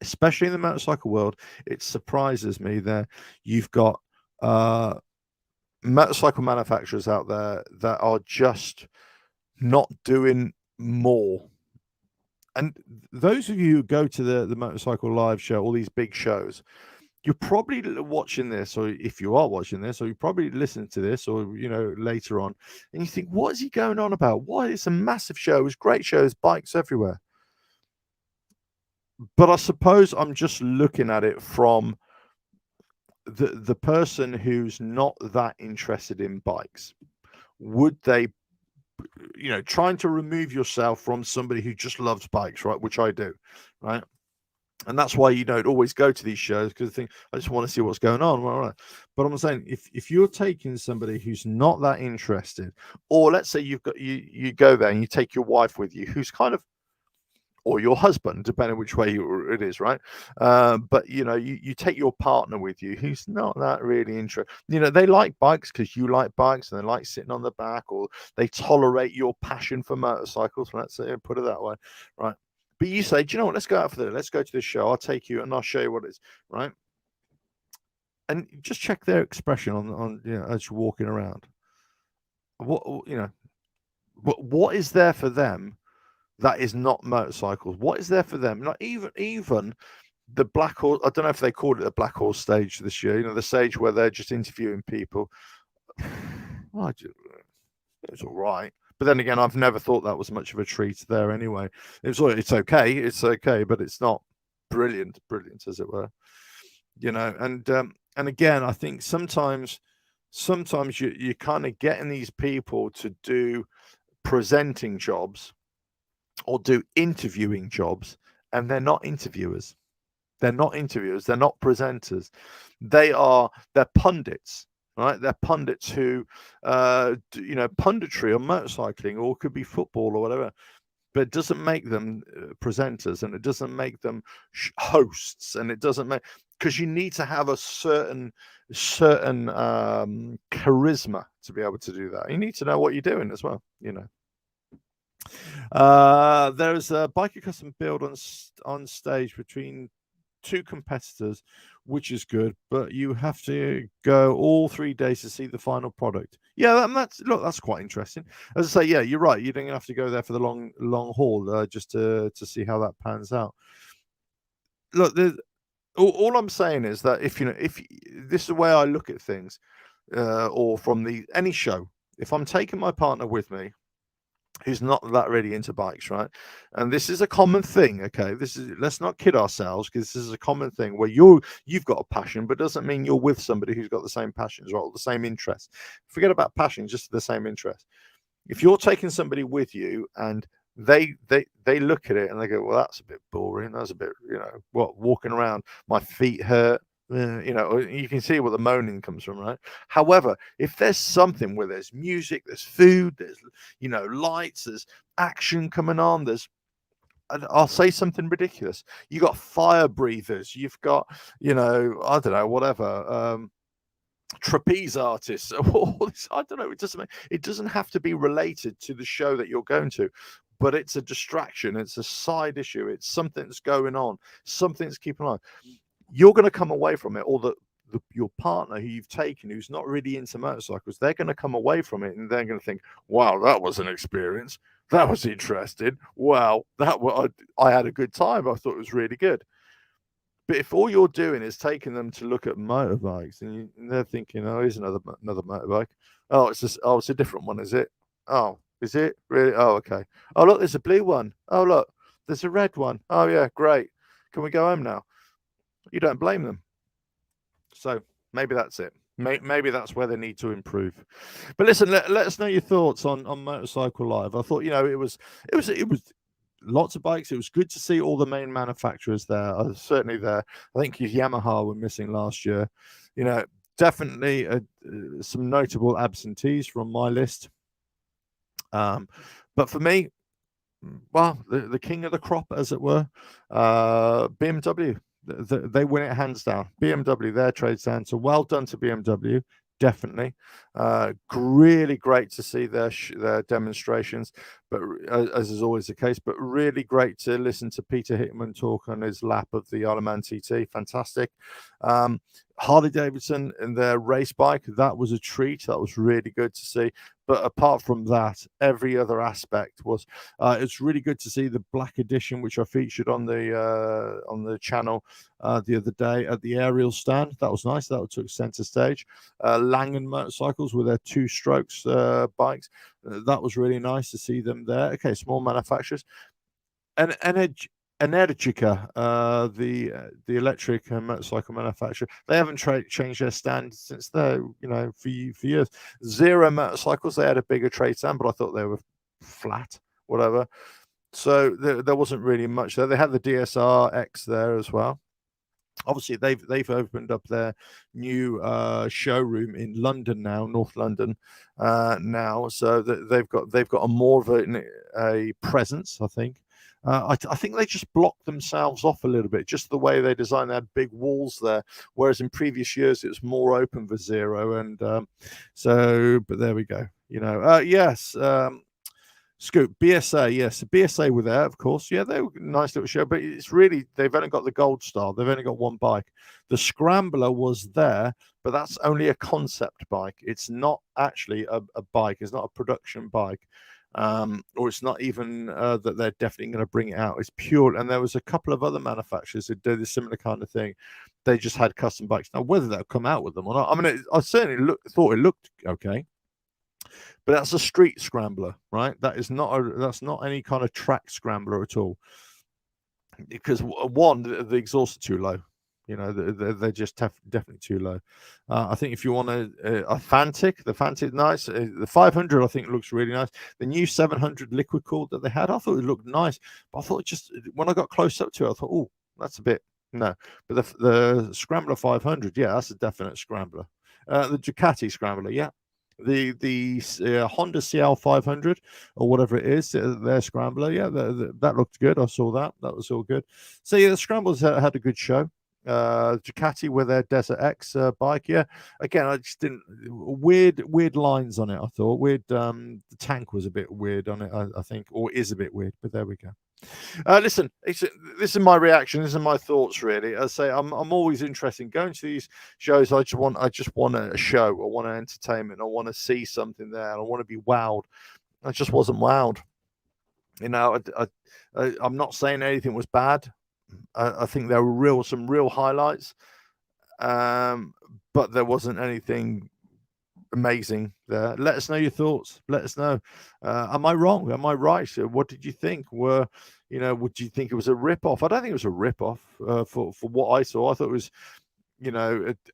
in the motorcycle world. It surprises me that you've got motorcycle manufacturers out there that are just not doing more. And those of you who go to the Motorcycle Live show, all these big shows, you're probably watching this, or if you are watching this, or you probably listen to this, or later on, and you think, what is he going on about? Why? It's a massive show, it's great shows, bikes everywhere. But I suppose I'm just looking at it from the person who's not that interested in bikes. Would they, trying to remove yourself from somebody who just loves bikes, right? Which I do, right? And that's why you don't always go to these shows, because I think I just want to see what's going on. Well, right. But I'm saying if you're taking somebody who's not that interested, or let's say you go there and you take your wife with you, who's kind of, or your husband, depending which way it is, right? But you take your partner with you who's not that really interested. They like bikes because you like bikes, and they like sitting on the back, or they tolerate your passion for motorcycles. Let's say, put it that way, right? But you say, do you know what? Let's go to this show. I'll take you and I'll show you what it is, right? And just check their expression on as you're walking around. What is there for them that is not motorcycles? What is there for them? Not even the Black Horse. I don't know if they called it the Black Horse stage this year. The stage where they're just interviewing people. Well, it's all right. But then again, I've never thought that was much of a treat there anyway. It's okay, but it's not brilliant as it were. And again, I think sometimes you're kind of getting these people to do presenting jobs or do interviewing jobs, and they're not interviewers. They're not presenters. They're pundits. Right, they're pundits who, punditry on motorcycling, or could be football or whatever, but it doesn't make them presenters, and it doesn't make them hosts, and it doesn't make, because you need to have a certain charisma to be able to do that. You need to know what you're doing as well. There's a biker custom build on stage between two competitors, which is good, but you have to go all 3 days to see the final product. Yeah, that's quite interesting. As I say, yeah, you're right. You don't have to go there for the long haul, just to see how that pans out. Look, all I'm saying is that if this is the way I look at things, or from any show, if I'm taking my partner with me, who's not that really into bikes, right? And this is a common thing, okay? Let's not kid ourselves, because this is a common thing where you've got a passion, but doesn't mean you're with somebody who's got the same passions, right? Or the same interests. Forget about passion, just the same interest. If you're taking somebody with you and they look at it and they go, well, that's a bit boring. That's a bit, walking around, my feet hurt. You can see where the moaning comes from, right? However, if there's something where there's music, there's food, there's lights, there's action coming on, I'll say something ridiculous. You got fire breathers, you've got I don't know, whatever, trapeze artists, all this, I don't know. It doesn't have to be related to the show that you're going to, but it's a distraction. It's a side issue. It's something that's going on, something that's keeping on. You're going to come away from it, or your partner who you've taken, who's not really into motorcycles, they're going to come away from it and they're going to think, wow, that was an experience. That was interesting. Wow, I had a good time. I thought it was really good. But if all you're doing is taking them to look at motorbikes, and they're thinking, oh, here's another motorbike. Oh, it's a different one, is it? Oh, is it really? Oh, okay. Oh, look, there's a blue one. Oh, look, there's a red one. Oh, yeah, great. Can we go home now? You don't blame them. So maybe that's it. Maybe that's where they need to improve. But listen, let us know your thoughts on Motorcycle Live. I thought, it was lots of bikes. It was good to see all the main manufacturers there. Certainly there. I think Yamaha were missing last year. Definitely some notable absentees from my list. But for me, well, the king of the crop, as it were, BMW. They win it hands down. BMW, their trade stand. So well done to BMW. Definitely, really great to see their demonstrations, but as is always the case, but really great to listen to Peter Hickman talk on his lap of the Isle of Man TT. Fantastic. Harley Davidson and their race bike, that was a treat. That was really good to see. But apart from that, every other aspect was. It's really good to see the Black Edition, which I featured on the channel the other day at the aerial stand. That was nice. That took center stage. Langen Motorcycles with their 2 strokes bikes. That was really nice to see them there. Okay, small manufacturers. And Energica, the electric motorcycle manufacturer, they haven't changed their stand since they're, for years. Zero Motorcycles, they had a bigger trade stand, but I thought they were flat, whatever. So there wasn't really much there. They had the DSR X there as well. Obviously, they've opened up their new showroom in London now, North London now. So they've got a more of a presence, I think. I think they just blocked themselves off a little bit, just the way they designed. They had big walls there, whereas in previous years it was more open for Zero. And but there we go. Yes. Scoop, BSA, yes, BSA were there, of course. Yeah, they were a nice little show, but it's really, they've only got the Gold Star. They've only got one bike. The Scrambler was there, but that's only a concept bike. It's not actually a bike. It's not a production bike. Or it's not even that they're definitely going to bring it out. It's pure. And there was a couple of other manufacturers who do the similar kind of thing. They just had custom bikes. Now, whether they'll come out with them or not, I mean, I certainly thought it looked okay. But that's a street scrambler, right? That's not any kind of track scrambler at all. Because one, the exhausts are too low. They're just definitely too low. I think if you want a Fantic, the Fantic nice. The 500 I think looks really nice. The new 700 liquid cooled that they had, I thought it looked nice. But I thought just when I got close up to it, I thought, oh, that's a bit no. But the Scrambler 500, yeah, that's a definite scrambler. The Ducati Scrambler, yeah. The Honda CL 500 or whatever it is, their scrambler, yeah, that looked good. I saw that was all good. So yeah, the scramblers had a good show. Ducati with their Desert X bike, yeah, again, I just didn't weird lines on it. I thought the tank was a bit weird on it, I think, or is a bit weird, but there we go. Listen, this is my reaction. This is my thoughts, really. I say I'm always interested in going to these shows. I just want a show. I want an entertainment. I want to see something there. I want to be wowed. I just wasn't wowed. I'm not saying anything was bad. I think there were some real highlights, but there wasn't anything amazing there. Let us know your thoughts. Let us know. Am I wrong? Am I right? What did you think? Would you think it was a rip-off? I don't think it was a rip-off for what I saw. I thought it was,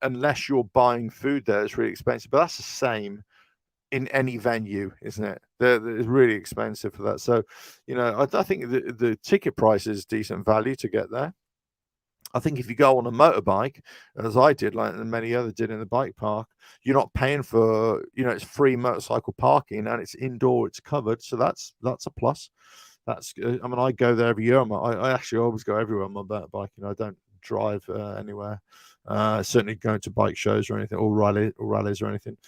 unless you're buying food there, it's really expensive. But that's the same in any venue, isn't it? They're really expensive for that. So, I think the ticket price is decent value to get there. I think if you go on a motorbike, as I did, like many others did in the bike park, you're not paying for, it's free motorcycle parking and it's indoor, it's covered. So that's a plus. I go there every year. I actually always go everywhere on my motorbike. I don't drive anywhere. Certainly going to bike shows or anything, or rallies or anything.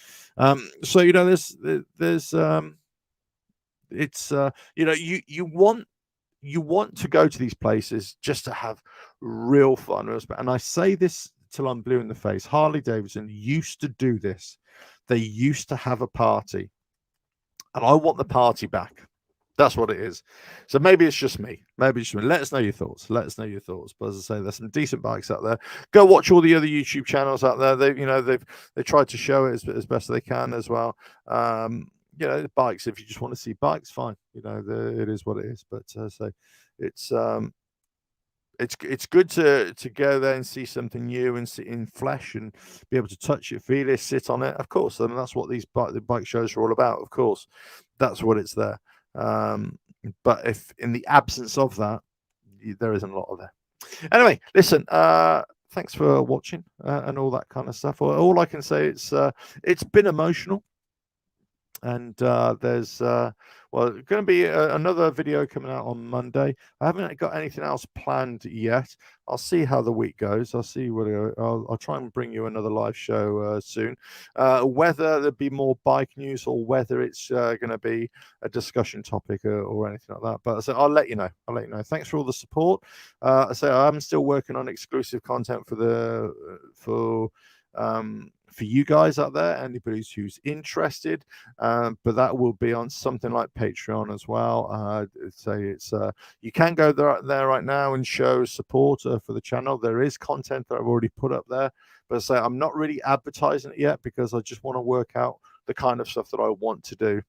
So there's it's you want to go to these places just to have real fun. And I say this till I'm blue in the face. Harley Davidson used to do this. They used to have a party, and I want the party back. That's what it is. So maybe it's just me. Maybe it's just me. Let us know your thoughts. Let us know your thoughts. But as I say, there's some decent bikes out there. Go watch all the other YouTube channels out there. They tried to show it as best they can as well. The bikes. If you just want to see bikes, fine. It is what it is. But so it's good to go there and see something new and see in flesh and be able to touch it, feel it, sit on it. Of course, and that's what the bike shows are all about. Of course, that's what it's there. But if in the absence of that, there isn't a lot of there. Anyway, listen, thanks for watching and all that kind of stuff. All I can say, it's been emotional. And there's going to be another video coming out on Monday. I haven't got anything else planned yet. I'll see how the week goes. I'll see I'll try and bring you another live show soon. Whether there be more bike news or whether it's going to be a discussion topic or anything like that. But I'll let you know. Thanks for all the support. I'm still working on exclusive content for you guys out there, anybody who's interested, but that will be on something like Patreon as well. You can go there right now and show support for the channel. There is content that I've already put up there, but I'm not really advertising it yet because I just want to work out the kind of stuff that I want to do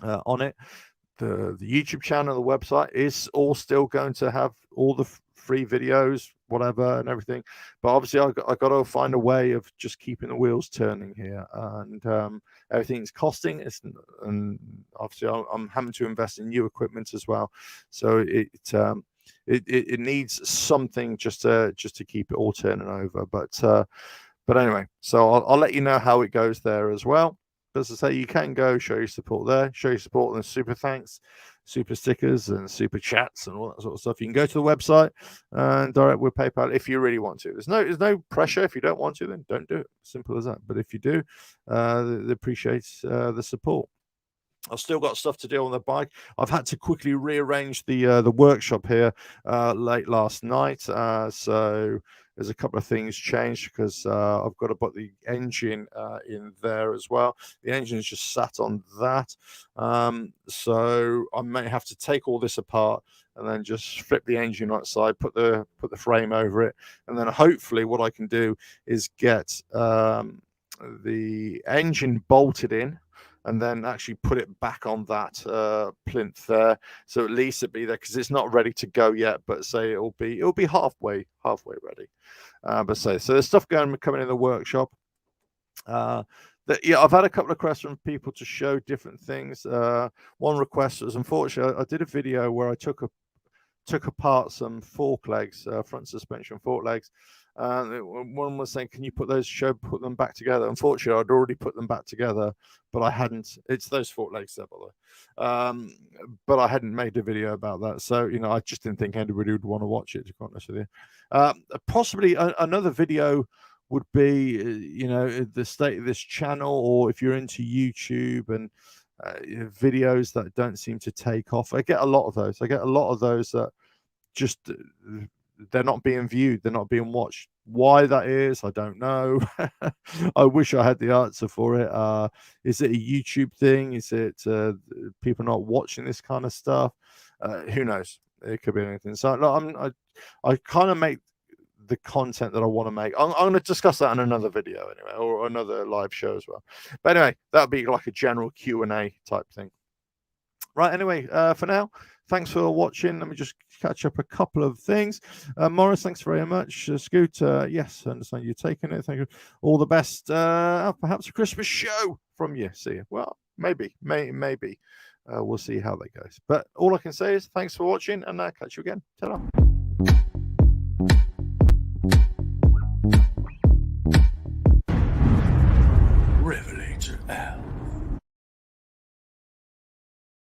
on it. The YouTube channel, the website is all still going to have all the free videos, whatever, and everything. But obviously, I got to find a way of just keeping the wheels turning here, and everything's costing. And obviously, I'm having to invest in new equipment as well. So it needs something just to keep it all turning over. But anyway, so I'll let you know how it goes there as well. As I say, you can go show your support there, show your support and super thanks, super stickers and super chats and all that sort of stuff. You can go to the website and direct with PayPal if you really want to. There's no pressure. If you don't want to, then don't do it. Simple as that. But if you do, they appreciate the support. I've still got stuff to do on the bike. I've had to quickly rearrange the workshop here late last night. So there's a couple of things changed because I've got to put the engine in there as well. The engine is just sat on that. So I may have to take all this apart and then just flip the engine outside, put the frame over it. And then hopefully what I can do is get the engine bolted in and then actually put it back on that plinth there. So at least it'll be there because it's not ready to go yet, but say it'll be halfway ready. So there's stuff coming in the workshop. I've had a couple of requests from people to show different things. One request was, unfortunately, I did a video where I took apart some fork legs, front suspension fork legs. One was saying, can you put them back together? Unfortunately, I'd already put them back together, but I hadn't. It's those fork legs there, by the way. But I hadn't made a video about that. So, I just didn't think anybody would want to watch it, to be honest with you. Possibly another video would be, the state of this channel, or if you're into YouTube and videos that don't seem to take off. I get a lot of those. That just they're not being viewed, they're not being watched. Why that is, I don't know. I wish I had the answer for it. Is it a YouTube thing? Is it people not watching this kind of stuff? Who knows? It could be anything. So I kind of make the content that I want to make. I'm going to discuss that in another video anyway, or another live show as well. But anyway, that'd be like a general Q&A type thing. Right, anyway, for now, thanks for watching. Let me just catch up a couple of things. Morris, thanks very much. Scoot, yes, I understand you're taking it. Thank you. All the best. Perhaps a Christmas show from you. See you. Well, maybe. We'll see how that goes. But all I can say is thanks for watching, and catch you again. Ta-ra.